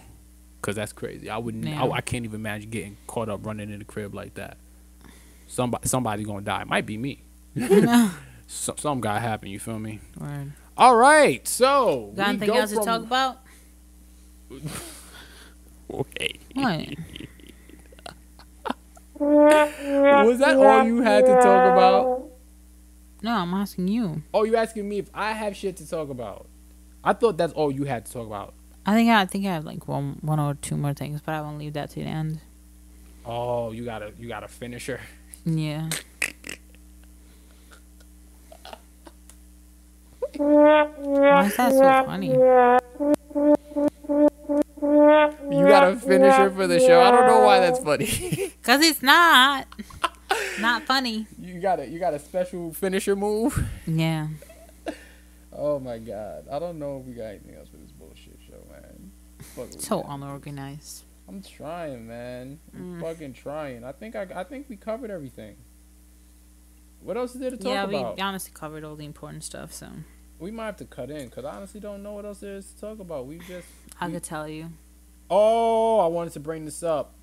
Cause that's crazy. I wouldn't. Yeah. I can't even imagine getting caught up running in the crib like that. Somebody gonna die. It might be me. Some gotta happen. You feel me? Word. All right. So Got anything else to talk about? Okay. What? Was that all you had to talk about? No, I'm asking you. Oh, you asking me if I have shit to talk about? I thought that's all you had to talk about. I think I have like one or two more things, but I won't leave that to the end. Oh, you got a finisher. Yeah. Why is that so funny? You got a finisher for the show. I don't know why that's funny. Cause it's not funny. You got a special finisher move. Yeah. Oh my god. I don't know if we got anything else for this bullshit show, man. Fuck it, So man. unorganized. I'm trying, man. I'm fucking trying. I think we covered everything. What else is there to talk Yeah, about? we honestly covered all the important stuff, so We might have to cut in because I honestly don't know what else there is to talk about. I could tell you. Oh, I wanted to bring this up.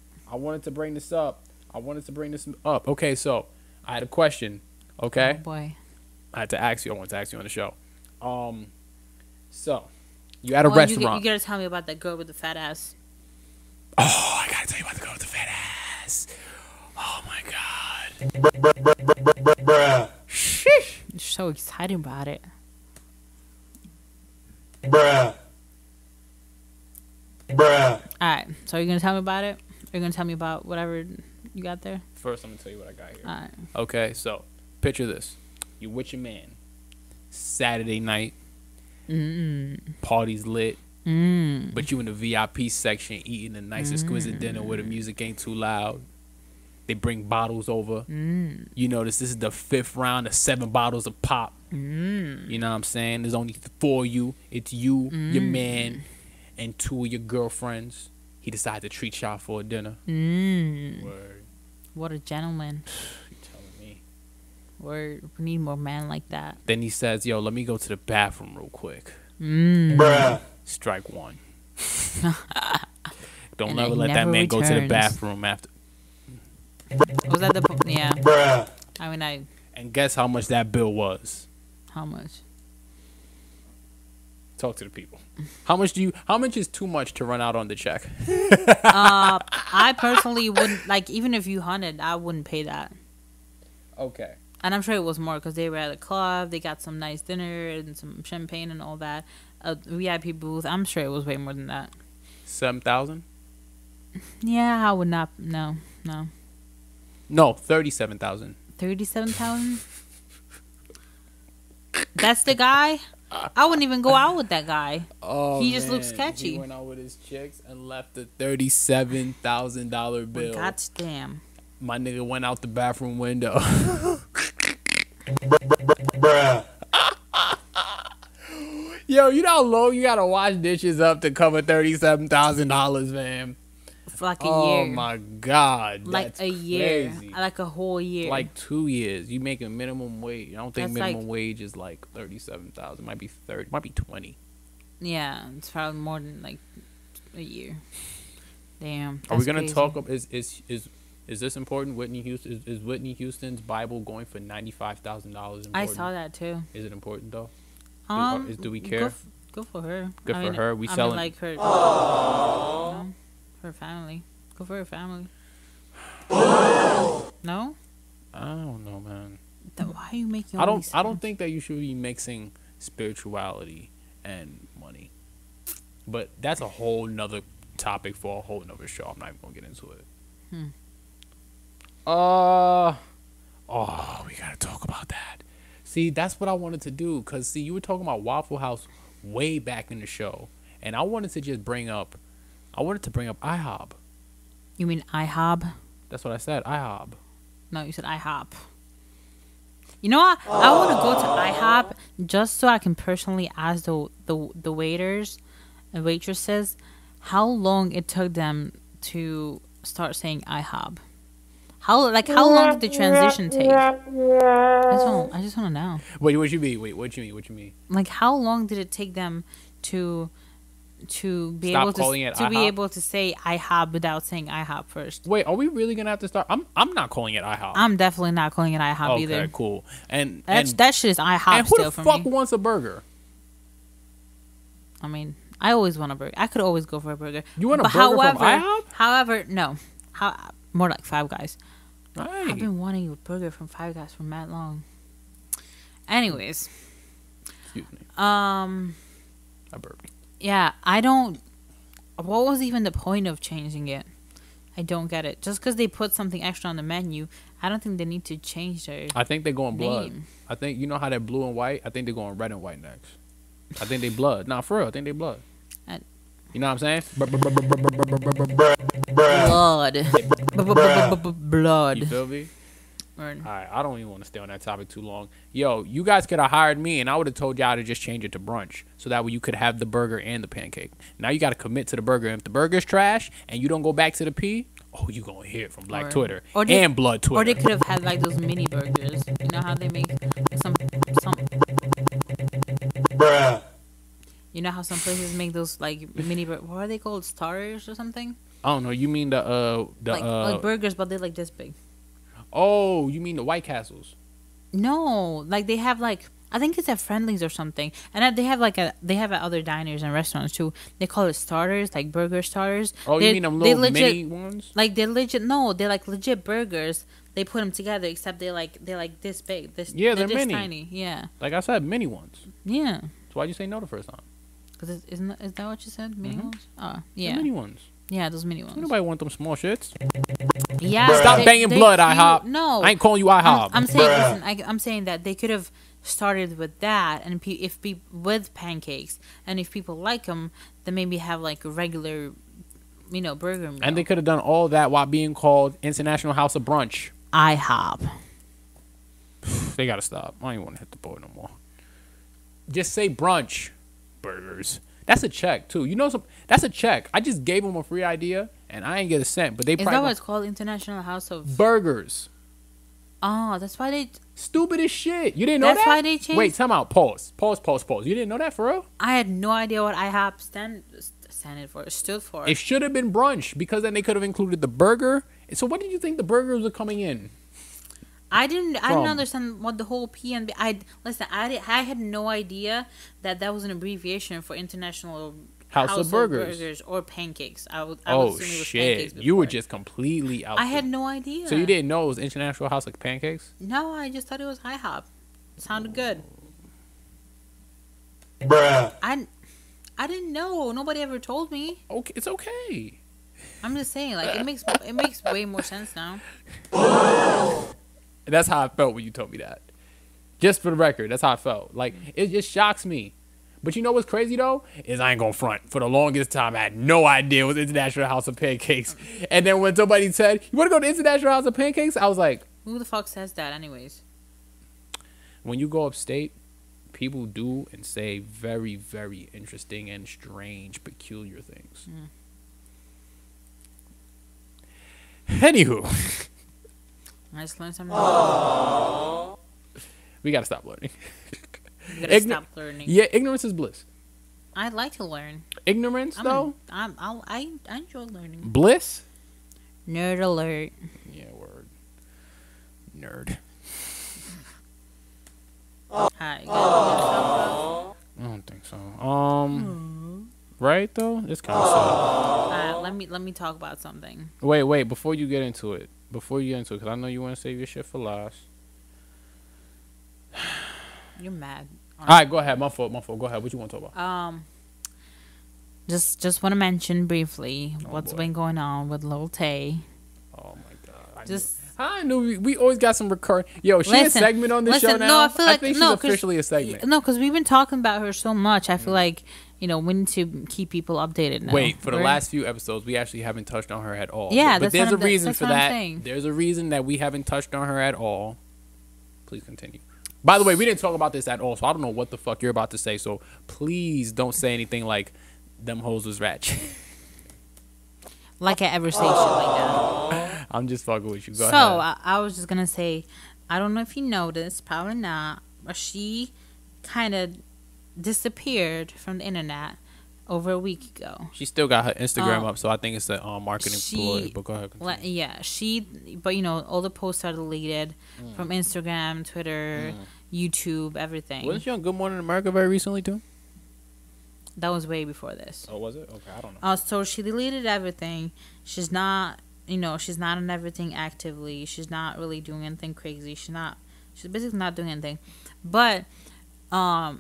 Okay, so I had a question. Okay, Oh boy. I wanted to ask you on the show. So you at a Oh, restaurant. You gotta tell me about that girl with the fat ass. Oh, I gotta tell you about the girl with the fat ass. Oh my god. Sheesh. You're so excited about it. Alright, so you're gonna tell me about it? You're gonna tell me about whatever you got there? First, I'm gonna tell you what I got here. Alright. Okay, so picture this: you with your man. Saturday night. Party's lit. But you in the VIP section eating a nice exquisite dinner where the music ain't too loud. They bring bottles over. You notice this is the 5th round of 7 bottles of pop. You know what I'm saying? There's only 4 of you. It's you, your man, and 2 of your girlfriends. He decided to treat y'all for a dinner. Word. What a gentleman. You telling me? Word. We need more men like that. Then he says, yo, let me go to the bathroom real quick. Strike 1. Don't And ever he let that never man go to the returns. bathroom after. Was that the... Yeah. I mean, And guess how much that bill was? How much? Talk to the people. How much is too much to run out on the check? I personally wouldn't, like, even if you hunted, I wouldn't pay that. Okay. And I'm sure it was more because they were at a club. They got some nice dinner and some champagne and all that. A VIP booth. I'm sure it was way more than that. 7,000? Yeah, I would not. No. No, 37,000. 37,000. That's the guy. I wouldn't even go out with that guy. Oh, he just man. looks sketchy. He went out with his chicks and left a $37,000 bill. God damn. My nigga went out the bathroom window. Bruh. Yo, you know how long you gotta wash dishes up to cover $37,000, man? For like a year. Oh my God. Like that's a year. crazy. Like a whole year. Like 2 years. You make a minimum wage. I don't think That's minimum like- wage is like 37,000. Might be 30. Might be 20. Yeah, it's probably more than like a year. Damn. Are we that's gonna crazy. talk? Is this important? Whitney Houston is Whitney Houston's Bible going for $95,000? I saw that too. Is it important though? Do we Go care? Go for her. Good for her. We I selling- mean, like her. You know, her family. Go for her family. No. I don't know, man. Then why are you making? I All these don't think that you should be mixing spirituality and money. But that's a whole nother topic for a whole nother show. I'm not even gonna get into it. We gotta talk about that. See, that's what I wanted to do. Cause see, you were talking about Waffle House way back in the show, and I wanted to just bring up IHOB. You mean IHOB? That's what I said, IHOB. No, you said IHOP. You know what? I want to go to IHOP just so I can personally ask the waiters and waitresses how long it took them to start saying IHOP. How long did the transition take? I just want to know. Wait, what you mean? What you mean? Like, how long did it take them to be Stop able to calling it be IHOP? able to say IHOP without saying IHOP first? Wait, are we really gonna have to start? I'm not calling it IHOP. I'm definitely not calling it IHOP Okay, either. cool. And That shit is IHOP and who still the for fuck me. wants a burger? I mean, I always want a burger. I could always go for a burger. You want a But burger from IHOP? However, no. More like Five Guys. Right. I've been wanting a burger from Five Guys for mad long. Anyways, Excuse me. a burger. Yeah, I don't. What was even the point of changing it? I don't get it. Just because they put something extra on the menu, I don't think they need to change their. I think they're going blood. name. I think you know how they're blue and white. I think they're going red and white next. I think they blood. Nah, for real. I think they blood. You know what I'm saying? Blood. You feel me? Word. All right, I don't even want to stay on that topic too long. Yo, you guys could have hired me, and I would have told y'all to just change it to brunch, so that way you could have the burger and the pancake. Now you got to commit to the burger. If the burger's trash and you don't go back to the P, you gonna hear it from Black Or- Twitter or they- and Blood Twitter. Or they could have had like those mini burgers. You know how they make some. Bruh. You know how some places make those like mini. What are they called? Starters or something? I don't know. You mean Like burgers, but they're like this big. Oh, you mean the White Castles? No, like they have like I think it's at Friendlies or something, and they have at other diners and restaurants too. They call it starters, like burger starters. Oh, you mean them little mini ones? Like they're legit. No, they're like legit burgers. They put them together, except they're like this big. Yeah, they're this mini. tiny. Yeah, Like I said, mini ones. yeah. So why'd you say no the first time? Because is that what you said? Mini ones? Oh, The yeah, mini ones. yeah. Those mini ones. Nobody want them small shits. Yeah. Stop banging blood, IHOP. No, I ain't calling you IHOP. I'm saying, listen, I'm saying that they could have started with that, and with pancakes, and if people like them, then maybe have like a regular, burger meal. And they could have done all that while being called International House of Brunch. IHOP. They gotta stop. I don't even want to hit the board no more. Just say brunch. Burgers. That's a check too. That's a check. I just gave them a free idea and I ain't get a cent. But they Is that what it's called? International House of burgers. Oh, that's why they. Stupid as shit. You didn't know That's that? why they changed. Wait, time out. Pause. You didn't know that for real? I had no idea what IHOP stood for. It should have been brunch because then they could have included the burger. So what did you think the burgers were coming in? I didn't from? understand what the whole PNB. I had no idea that was an abbreviation for International House of Burgers. or pancakes. I would Oh assume it was shit! pancakes You were before. just completely out. I had no idea. So you didn't know it was International House of Pancakes? No, I just thought it was IHOP. Sounded good. Bruh. I didn't know. Nobody ever told me. Okay, it's okay. I'm just saying, like it makes way more sense now. That's how I felt when you told me that. Just for the record, that's how I felt. Like, it just shocks me. But you know what's crazy, though? Is I ain't gonna front. For the longest time, I had no idea it was International House of Pancakes. And then when somebody said, you want to go to International House of Pancakes? I was like... Who the fuck says that anyways? When you go upstate, people do and say very, very interesting and strange, peculiar things. Anywho... I just learned something. Aww. We gotta stop learning. You gotta stop learning. Yeah, ignorance is bliss. I'd like to learn. Ignorance, though? I enjoy learning. Bliss? Nerd alert. Yeah, word. Nerd. Hi. I don't think so. Right, though? It's kind of sad. Let me talk about something. Wait, before you get into it. Because I know you want to save your shit for last. You're mad. All right, go ahead. My fault. Go ahead. What you want to talk about? Just want to mention briefly what's been going on with Lil Tay. Oh my god. I knew we always got some recurring. Yo, she a segment on this show now. No, I think she's officially a segment. No, because we've been talking about her so much. I feel like we need to keep people updated now. Wait, for the last few episodes, we actually haven't touched on her at all. Yeah, but there's a reason for that. Saying. There's a reason that we haven't touched on her at all. Please continue. By the way, we didn't talk about this at all, so I don't know what the fuck you're about to say. So please don't say anything like them hoes was ratchet. Like I ever say shit like that. I'm just fucking with you. Go ahead. So I was just gonna say, I don't know if you noticed, probably not, but she kind of disappeared from the internet over a week ago. She still got her Instagram up, so I think it's a marketing ploy. But go ahead. Yeah, all the posts are deleted from Instagram, Twitter, YouTube, everything. Wasn't she on Good Morning America very recently too? That was way before this. Oh, was it? Okay, I don't know. So she deleted everything. She's not, she's not on everything actively. She's not really doing anything crazy. She's basically not doing anything. But, I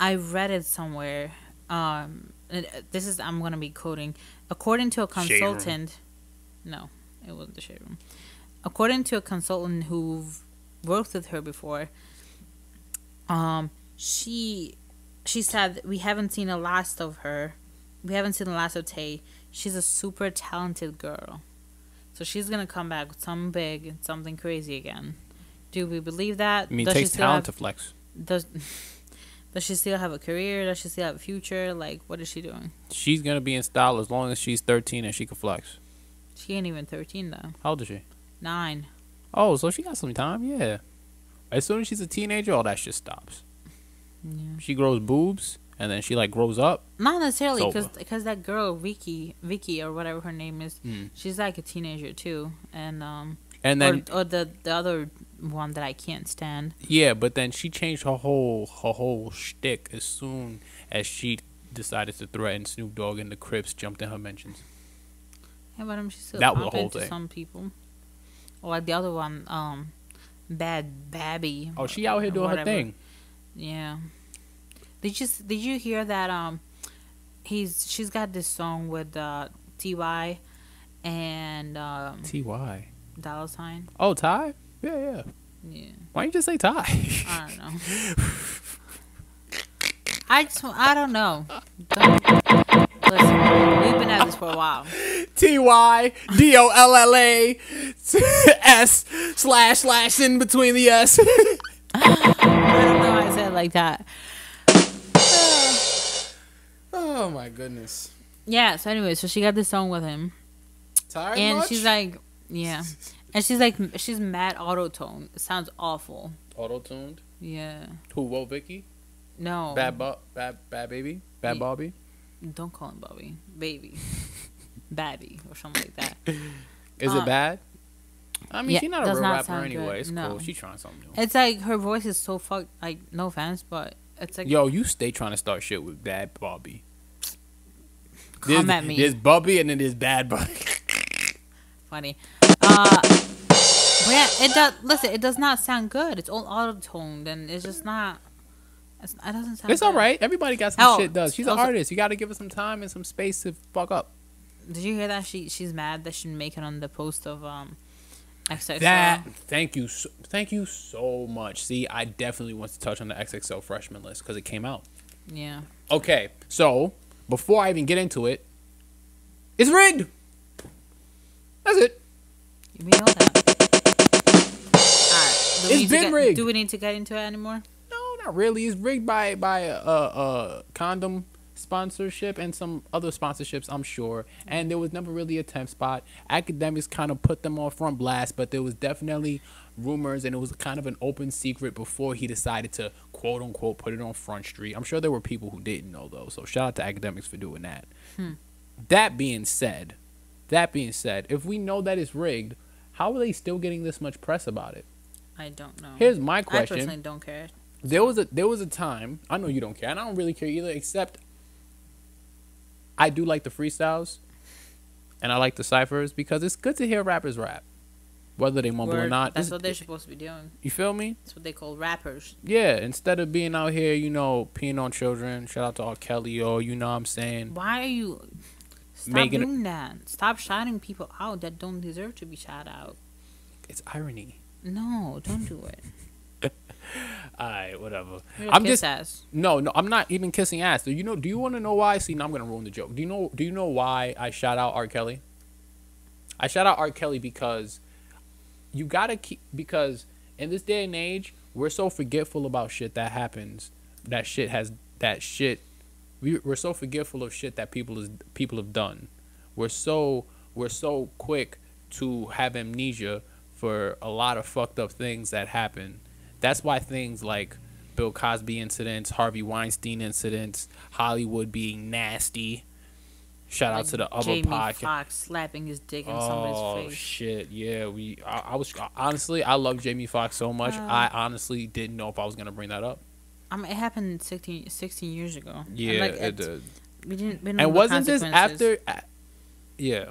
read it somewhere. I'm going to be quoting. According to a consultant. No, it wasn't the shade room. According to a consultant who worked with her before, she said we haven't seen the last of her. We haven't seen the last of Tay. She's a super talented girl. So she's going to come back with something big and something crazy again. Do we believe that? I mean, it takes talent to flex. Does she still have a career? Does she still have a future? Like, what is she doing? She's going to be in style as long as she's 13 and she can flex. She ain't even 13, though. How old is she? 9. Oh, so she got some time, yeah. As soon as she's a teenager, all that shit stops. Yeah. She grows boobs, and then she, grows up. Not necessarily, because that girl, Vicky, or whatever her name is, she's, like, a teenager, too. And then... Or the other one that I can't stand. Yeah, but then she changed her whole shtick as soon as she decided to threaten Snoop Dogg and the Crips jumped in her mentions. Yeah, but she's still that was the whole thing. Some people. Or like the other one, Bad Babby. Oh, she out here doing her thing. Yeah. Did you hear that? She's got this song with Ty and Ty $. Oh, Ty. Yeah. Why didn't you just say Ty? I don't know. I don't know. Listen, we've been at this for a while. TYDOLLAS / in between the S. I don't know why I said it like that. Oh my goodness. Yeah. So anyway, so she got this song with him. Tired and much? She's like, yeah. And she's mad auto-tone. It sounds awful. Auto-tuned? Yeah. Who, Whoa Vicky? No. Bad baby? Bad Bobby? Don't call him Bobby. Baby. Babby or something like that. Is it bad? I mean, Yeah, she's not a does real not rapper sound anyway. good. It's No. cool. She's trying something new. It's like her voice is so fucked. Like, no offense, but it's like Yo, you stay trying to start shit with Bad Bobby. come at me. There's Bubby and then there's Bad Bobby. Funny. But yeah, it does. Listen, it does not sound good. It's all auto-toned, and it's just not. It doesn't sound. It's good. all right. Everybody got some shit does. She's an also- artist. You got to give her some time and some space to fuck up. Did you hear that? She's mad that she didn't make it on the post of XXL. Thank you so much. See, I definitely want to touch on the XXL freshman list because it came out. Yeah. Okay, so before I even get into it, it's rigged. That's it. We know that. Alright. It's been rigged. Do we need to get into it anymore? No, not really. It's rigged by condom sponsorship and some other sponsorships, I'm sure. And there was never really a temp spot. Academics kind of put them on front blast, but there was definitely rumors, and it was kind of an open secret before he decided to quote unquote put it on Front Street. I'm sure there were people who didn't know though, so shout out to academics for doing that. That being said, if we know that it's rigged, how are they still getting this much press about it? I don't know. Here's my question. I personally don't care. There was a time, I know you don't care, and I don't really care either, except I do like the freestyles and I like the ciphers because it's good to hear rappers rap, whether they mumble or not. That's what they're supposed to be doing. You feel me? That's what they call rappers. Yeah, instead of being out here, peeing on children. Shout out to R. Kelly, or you know what I'm saying. Why are you? Stop Making doing that. Stop shouting people out that don't deserve to be shouted out. It's irony. No, don't do it. Alright, whatever. You're a I'm kiss just ass. no. I'm not even kissing ass. Do you want to know why? See, now I'm gonna ruin the joke. Do you know why I shout out R. Kelly? I shout out R. Kelly because you gotta keep, because in this day and age we're so forgetful about shit that happens. We're so forgetful of shit that people have done. We're so quick to have amnesia for a lot of fucked up things that happen. That's why things like Bill Cosby incidents, Harvey Weinstein incidents, Hollywood being nasty. Shout out to the other Jamie podcast. Foxx slapping his dick in somebody's face. Shit, yeah. I was honestly, I love Jamie Foxx so much. I honestly didn't know if I was gonna bring that up. I mean, it happened 16 years ago. Yeah, and, like, it did. We didn't know And the wasn't this consequences. after? Yeah.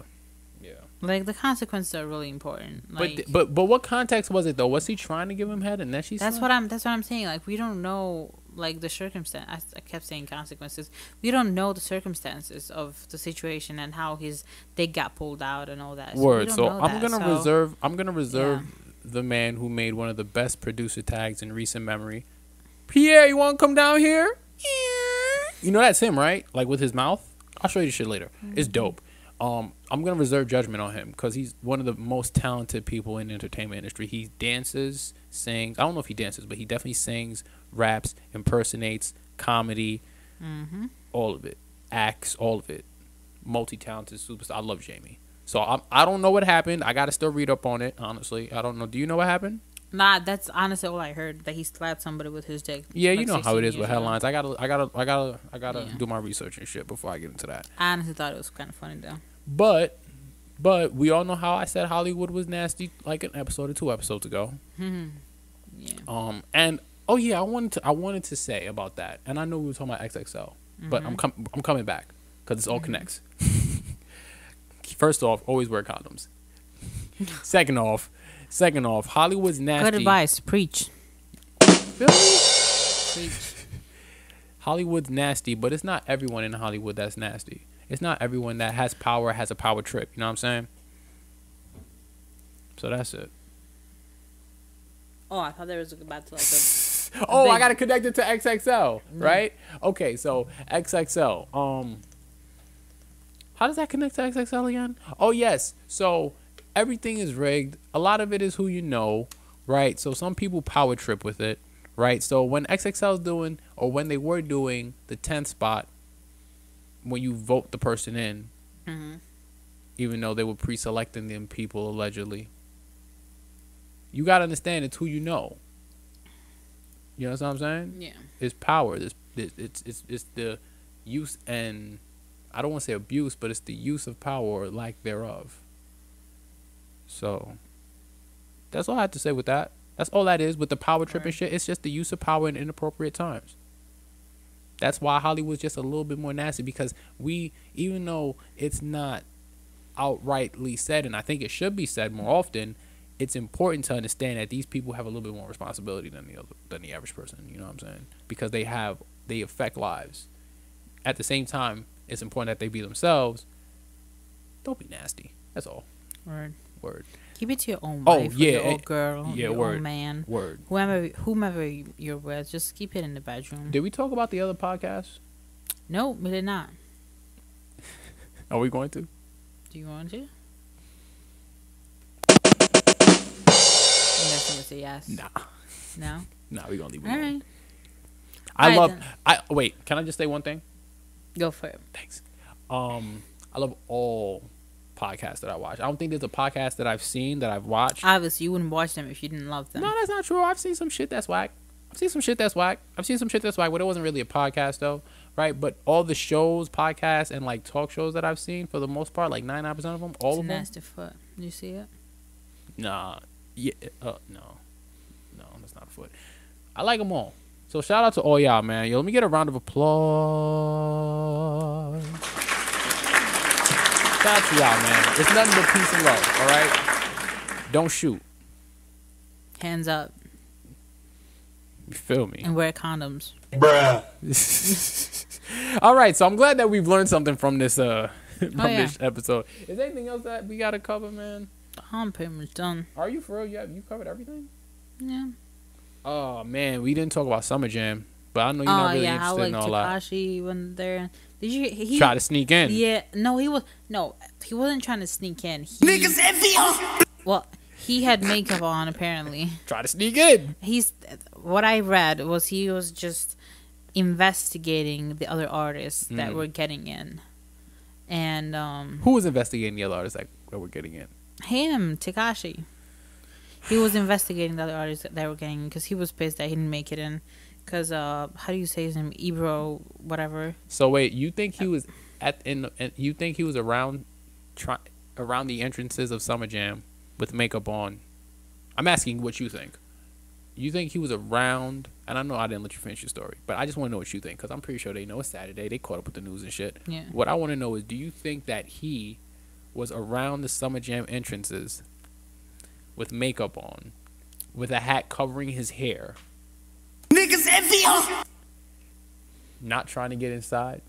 Like, the consequences are really important. Like, But what context was it though? Was he trying to give him head and then she? that's what I'm saying. Like, we don't know like the circumstance. I kept saying consequences. We don't know the circumstances of the situation and how his dick got pulled out and all that. Word. So So I'm gonna reserve Yeah. the man who made one of the best producer tags in recent memory. Pierre, you want to come down here? You know that's him, right? Like with his mouth. I'll show you the shit later. It's dope. I'm gonna reserve judgment on him because he's one of the most talented people in the entertainment industry. He dances, sings. I don't know if he dances, but he definitely sings, raps, impersonates, comedy, all of it, acts, all of it. Multi-talented superstar. I love Jamie. So I don't know what happened. I gotta still read up on it. Honestly, I don't know. Do you know what happened? Nah, that's honestly all I heard. That he slapped somebody with his dick. Yeah, you like know how it 16 is with years ago. headlines. I gotta Yeah. do my research and shit before I get into that. I honestly thought it was kind of funny though. But we all know how I said Hollywood was nasty like an episode or 2 episodes ago. Yeah. And oh yeah, I wanted to say about that. And I know we were talking about XXL, but I'm coming back because this all connects. First off, always wear condoms. Second off, Hollywood's nasty. Good advice. Preach. Feel me? Preach. Hollywood's nasty, but it's not everyone in Hollywood that's nasty. It's not everyone that has power has a power trip. You know what I'm saying? So that's it. Oh, I thought there was about to like a Oh, big- I gotta connect it to XXL, right? Okay, so XXL. How does that connect to XXL again? Oh yes. So everything is rigged. A lot of it is who you know, right? So some people power trip with it, right? So when XXL's doing, or when they were doing the 10th spot, when you vote the person in, even though they were pre-selecting them people allegedly, you gotta understand it's who you know. You know what I'm saying? yeah. It's power. It's the use and I don't want to say abuse, but it's the use of power or lack thereof. So That's all I have to say with that. That's all that is with the power trip and shit. It's just the use of power in inappropriate times. That's why Hollywood's just a little bit more nasty, because we, even though it's not outrightly said, and I think it should be said more often, it's important to understand that these people have a little bit more responsibility than the average person. You know what I'm saying? Because they affect lives. At the same time, it's important that they be themselves. Don't be nasty. That's all. Word. Keep it to your own wife, your old girl, your word. old man, Word. Whomever you're with. Just keep it in the bedroom. Did we talk about the other podcast? No, we did not. Are we going to? Do you want to? I'm gonna say yes. Nah. No? Nah, we're gonna leave it All alone. right. Wait, can I just say one thing? Go for it. Thanks. I love all podcasts that I watch. I don't think there's a podcast that I've seen that I've watched. Obviously, you wouldn't watch them if you didn't love them. No, that's not true. I've seen some shit that's whack. I've seen some shit that's whack, but it wasn't really a podcast though, right? But all the shows, podcasts, and like talk shows that I've seen, for the most part, like 99% of them, all of them. Nasty Foot. Did you see it? Nah. Yeah. No, that's not a foot. I like them all. So shout out to all y'all, man. Yo, let me get a round of applause. Shout out to y'all, man. It's nothing but peace and love, all right? Don't shoot. Hands up. You feel me? And wear condoms. Bruh. All right, so I'm glad that we've learned something from this this episode. Is there anything else that we got to cover, man? I'm pretty much done. Are you for real? You covered everything? Yeah. Oh, man, we didn't talk about Summer Jam, but I know you're not really interested in all that. Tekashi went there. Did you? He try to sneak in. Yeah. No, he wasn't trying to sneak in. Niggas envy. Well, he had makeup on apparently. Try to sneak in. What I read was he was just investigating the other artists that were getting in, and who was investigating the other artists that were getting in? Him, Tekashi. He was investigating the other artists that were getting in because he was pissed that he didn't make it in. Because how do you say his name? Ebro, whatever. So wait, you think he was you think he was around the entrances of Summer Jam with makeup on? I'm asking what you think. You think he was around? And I know I didn't let you finish your story, but I just want to know what you think, because I'm pretty sure they know it's Saturday. They caught up with the news and shit. Yeah. What I want to know is, do you think that he was around the Summer Jam entrances with makeup on, with a hat covering his hair? Niggas envy. Not trying to get inside?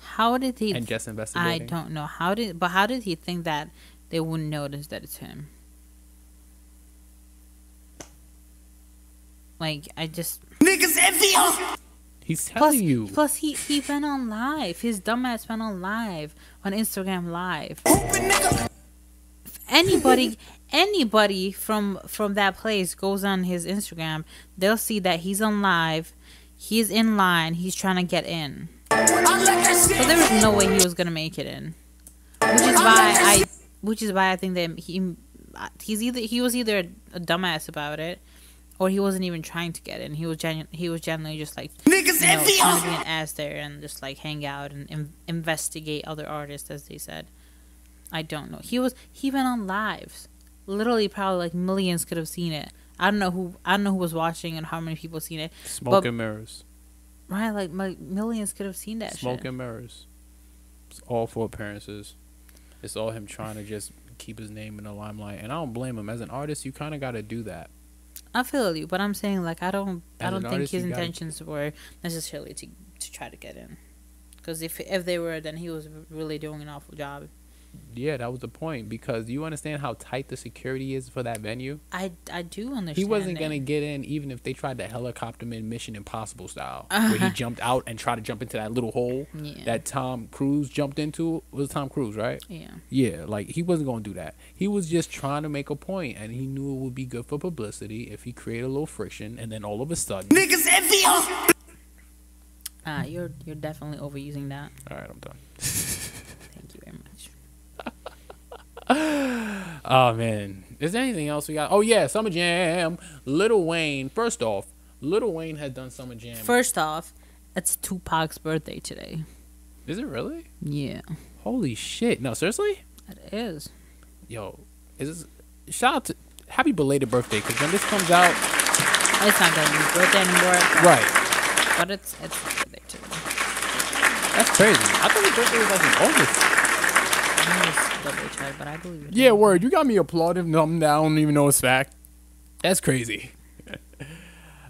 How did he? And just investigating? I don't know. How did he think that they wouldn't notice that it's him? Like, I just... Niggas envy. He's telling you. Plus, he went on live. His dumbass went on live. On Instagram Live. If anybody from that place goes on his Instagram, they'll see that he's on live. He's in line. He's trying to get in. So there was no way he was going to make it in. Which is why I think that he was either a dumbass about it, or he wasn't even trying to get in. He was genuinely just like, niggas trying to be an ass there and just like hang out and investigate other artists, as they said. I don't know. He went on lives. Literally, probably like millions could have seen it. I don't know who was watching and how many people seen it. Smoke and mirrors. Right, like millions could have seen that. Smoke and mirrors. It's all for appearances. It's all him trying to just keep his name in the limelight, and I don't blame him. As an artist, you kind of got to do that. I feel you, but I'm saying like I don't think artist, his intentions were necessarily to try to get in. Because if they were, then he was really doing an awful job. Yeah, that was the point, because you understand how tight the security is for that venue. I do understand. He wasn't gonna get in even if they tried to helicopter him in Mission Impossible style, where he jumped out and tried to jump into that little hole that Tom Cruise jumped into. It was Tom Cruise, right? Yeah. Yeah, like he wasn't gonna do that. He was just trying to make a point, and he knew it would be good for publicity if he created a little friction, and then all of a sudden, niggas envy. You're definitely overusing that. All right, I'm done. Thank you very much. Oh man, is there anything else we got? Oh yeah, Summer Jam. Lil Wayne. First off, Lil Wayne has done Summer Jam. First off, it's Tupac's birthday today. Is it really? Yeah. Holy shit! No, seriously? It is. Yo, is this? Shout out to. happy belated birthday, because when this comes out, It's not gonna be his birthday anymore. right? But it's his birthday too. That's crazy. I thought his birthday was like in August. I just double check, but I believe it. Yeah, word. You got me applauding something that I don't even know is fact. That's crazy.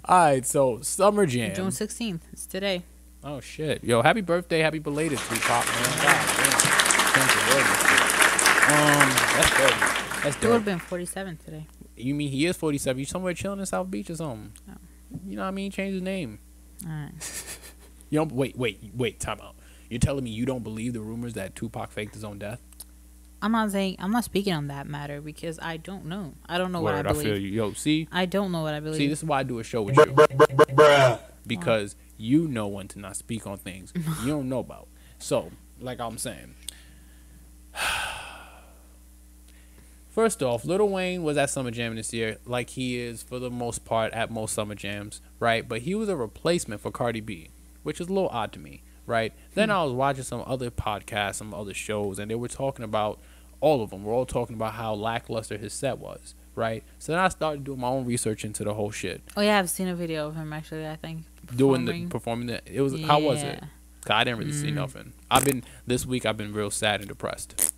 All right, so Summer Jam. June 16th. It's today. Oh shit, yo! Happy birthday, happy belated Tupac, man. God damn. Changed the world and shit. That's crazy. That's He would have dope. been 47 today. You mean he is 47? You somewhere chilling in South Beach or something? Oh. You know what I mean? Change his name. All right. You don't wait. Time out. You're telling me you don't believe the rumors that Tupac faked his own death? I'm not speaking on that matter because I don't know. I don't know what I Word, I believe. feel you. Yo, see, I don't know what I believe. see, this is why I do a show with you Bruh. because you know when to not speak on things you don't know about. So, like I'm saying, first off, Lil Wayne was at Summer Jam this year, like he is for the most part at most Summer Jams, right? But he was a replacement for Cardi B, which is a little odd to me, right? Then I was watching some other podcasts, some other shows, and they were talking about all of them. We're all talking about how lackluster his set was, right? So then I started doing my own research into the whole shit. Oh yeah, I've seen a video of him actually. I think Performing it. It was how was it? Yeah. 'Cause I didn't really see nothing. This week I've been real sad and depressed.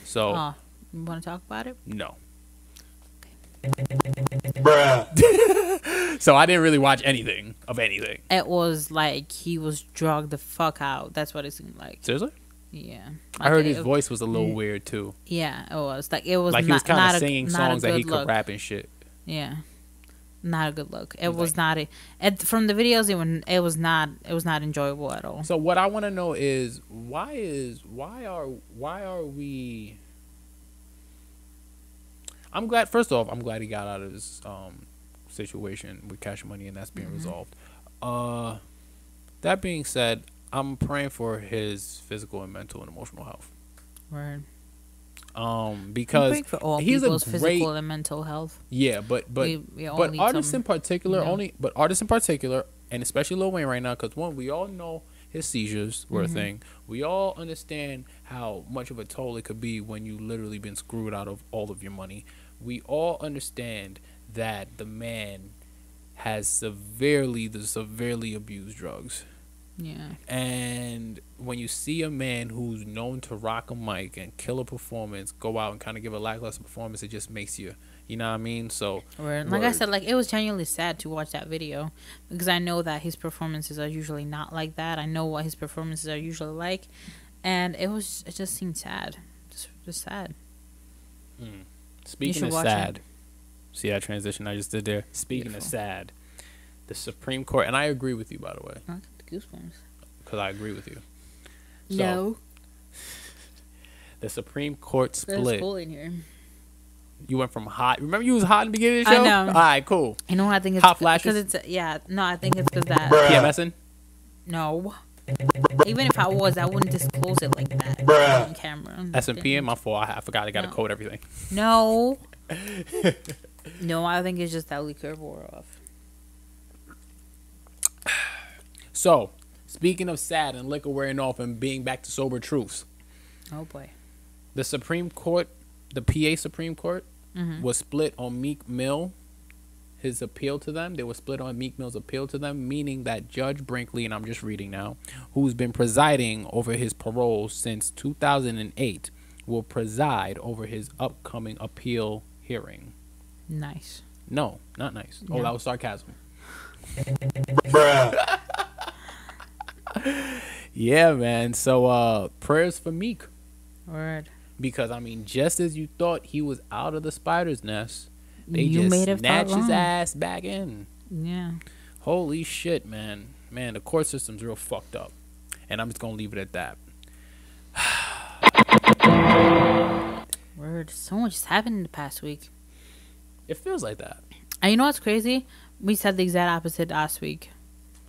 So Oh, you want to talk about it? no. Bruh. So I didn't really watch anything of anything. It was like he was drugged the fuck out. That's what it seemed like. Seriously? Yeah. I heard Like, his voice was a little weird too. Yeah, it was like it was Like he was not, kind not of a, singing not a songs that he good could look. rap and shit. Yeah, not a good look. It He's was like- not a. From the videos, it was not enjoyable at all. So what I want to know is why are we? I'm glad. First off, I'm glad he got out of his situation with Cash Money and that's being resolved. That being said, I'm praying for his physical and mental and emotional health. Word. Because Praying for all he's a people's great, physical and mental health. yeah, but We all need artists some, in particular you know. artists in particular, and especially Lil Wayne right now, because one, we all know his seizures were a thing. We all understand how much of a toll it could be when you literally been screwed out of all of your money. We all understand that the man has severely abused drugs. Yeah. And when you see a man who's known to rock a mic and kill a performance, go out and kind of give a lackluster performance, it just makes you know what I mean? So, Word. Like I said, like it was genuinely sad to watch that video because I know that his performances are usually not like that. I know what his performances are usually like, and it just seemed sad, just sad. speaking should of watch sad, see that transition I just did there? Speaking of sad, the Supreme Court, and I agree with you, by the way, I got the goosebumps. because I agree with you. So, No, the Supreme Court there's split. bull in here. You went from hot. Remember you was hot in the beginning of the I show? know. All right, cool. You know what I think it's Hot flashes? because it's no, I think it's because that Bruh. PMSing? no. Even if I was, I wouldn't disclose it like that Bruh. on camera. S&P, my fault. I forgot I got to No. code everything. No. No, I think it's just that liquor wore off. So, speaking of sad and liquor wearing off and being back to sober truths, Oh boy. the Supreme Court, the PA Supreme Court, was split on Meek Mill, his appeal to them. They were split on Meek Mill's appeal to them, meaning that Judge Brinkley, and I'm just reading now, who's been presiding over his parole since 2008, will preside over his upcoming appeal hearing. Nice. No, not nice. Oh, No. that was sarcasm. Bruh. Yeah, man. So, prayers for Meek. Word. Because, I mean, just as you thought he was out of the spider's nest, they You just may have thought snatched his wrong. ass back in. Yeah. Holy shit, man. Man, the court system's real fucked up. And I'm just going to leave it at that. Word. So much has happened in the past week. It feels like that. And you know what's crazy? We said the exact opposite last week.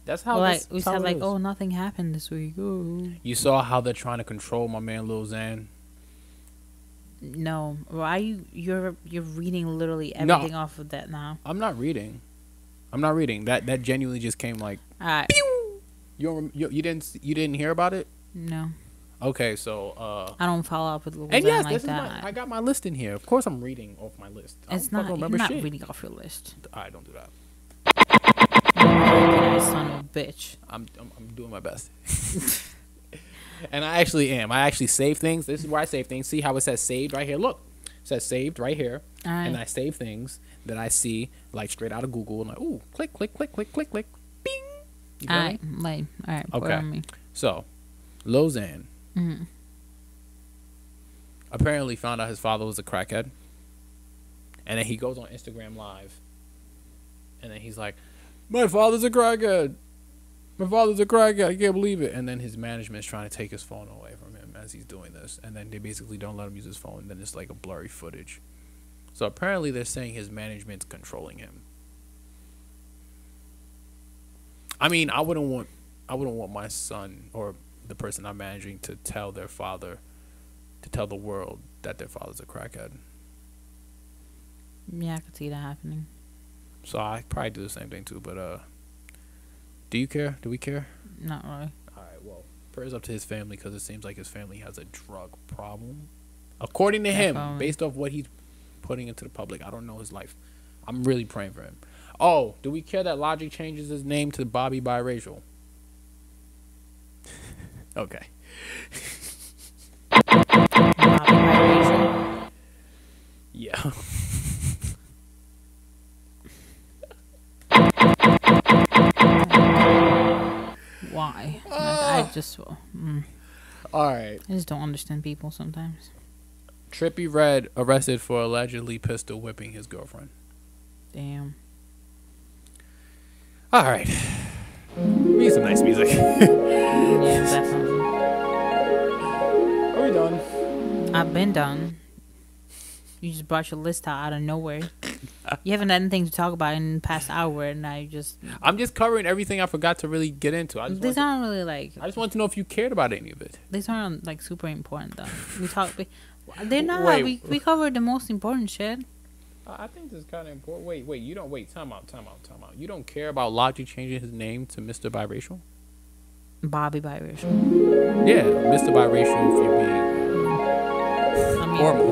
That's how Like this, we that's how said, it like, is. oh, nothing happened this week. Ooh. You saw how they're trying to control my man Lil Xan? No, why you're reading literally No. everything off of that now? I'm not reading. That genuinely just came like, All right. you didn't hear about it? No. Okay, so I don't follow up with Lil and Xan yes, like this is that. I got my list in here. Of course, I'm reading off my list. It's I not. don't You're remember not shit. reading off your list. I don't do that. You son of a bitch. I'm doing my best. And I actually am. I actually save things. This is where I save things. See how it says saved right here? Look. It says saved right here. All right. And I save things that I see like straight out of Google and like, ooh, click, click, click, click, click, click. Bing. You All feel right. me? Like, all right. Pour Okay. on me. So, Lil Xan apparently found out his father was a crackhead. And then he goes on Instagram Live. And then he's like, my father's a crackhead. My father's a crackhead. I can't believe it. And then his management's trying to take his phone away from him as he's doing this. And then they basically don't let him use his phone. Then it's like a blurry footage. So apparently they're saying his management's controlling him. I mean, I wouldn't want my son or the person I'm managing to tell their father, to tell the world that their father's a crackhead. Yeah, I could see that happening. So I probably do the same thing too. But do you care? Do we care? Not really. All right. Well, prayers up to his family because it seems like his family has a drug problem, according to him, based off what he's putting into the public. I don't know his life. I'm really praying for him. Oh, do we care that Logic changes his name to Bobby Biracial? Okay. Yeah. Why? Like, I just, All right. I just don't understand people sometimes. Trippie Redd arrested for allegedly pistol whipping his girlfriend. Damn. All right. We need some nice music. Yeah, definitely. Are we done? I've been done. You just brought your list out of nowhere. You haven't had anything to talk about in the past hour, and I'm just covering everything I forgot to really get into. These aren't really like. I just want to know if you cared about any of it. These aren't like super important though. We talk. They're not. Wait. We covered the most important shit. I think this is kind of important. Wait. You don't wait. Time out. You don't care about Logic changing his name to Mr. Biracial? Bobby biracial. Yeah, Mr. Biracial. If you're being I mean, formal.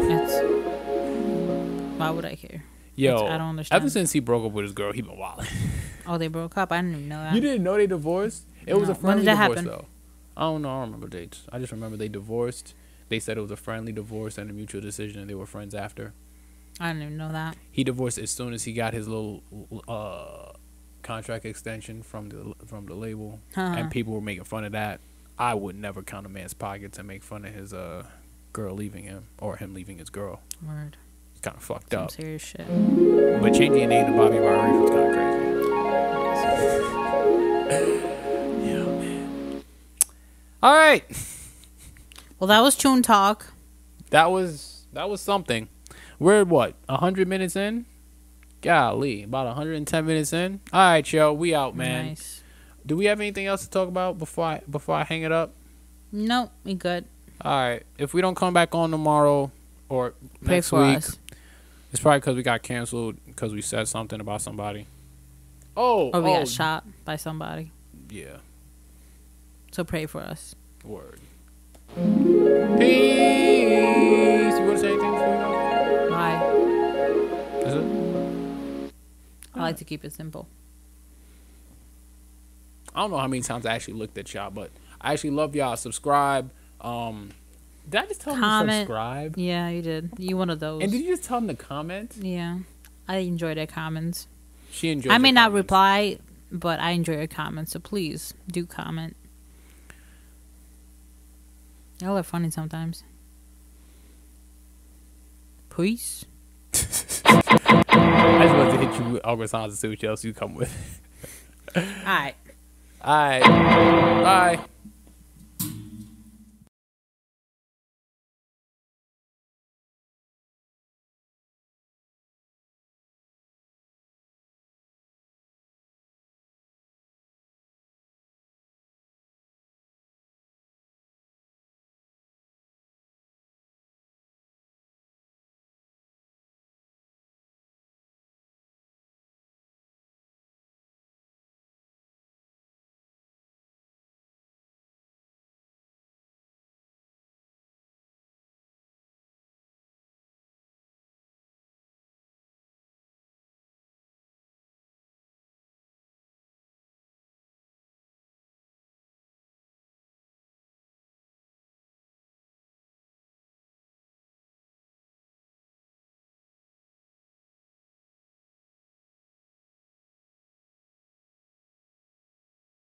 Why would I care? Yo, I don't understand. ever since he broke up with his girl, he been wilding. Oh, they broke up. I didn't even know that. You didn't know they divorced? It was No. a friendly When did that divorce, happen? though. I don't know. I don't remember dates. I just remember they divorced. They said it was a friendly divorce and a mutual decision, and they were friends after. I didn't even know that. He divorced as soon as he got his little contract extension from the label, and people were making fun of that. I would never count a man's pockets and make fun of his girl leaving him or him leaving his girl. Word. It's kind of fucked Some up. serious shit. But changing your name to Bobby Biracial was kind of crazy. Yeah, man. All right. Well, that was Chune Talk. That was something. We're what, 100 minutes in? Golly, about 110 minutes in. All right, yo, we out, man. Nice. Do we have anything else to talk about before I hang it up? Nope, we good. All right. If we don't come back on tomorrow or Pray next for week, us. it's probably because we got canceled because we said something about somebody. Oh, Or we got shot by somebody. Yeah. So pray for us. Word. Peace. You want to say anything before we go? Bye. Is it? I like to keep it simple. I don't know how many times I actually looked at y'all, but I actually love y'all. Subscribe. Did I just tell them to Comment. subscribe? Yeah, you did. You one of those. And did you just tell them to comment? Yeah. I enjoy their comments. She enjoys. I may your not comments. reply, but I enjoy your comments, so please do comment. Y'all are funny sometimes. Peace. I just wanted to hit you with awkward sounds to see what else you come with. All right. All right. Bye.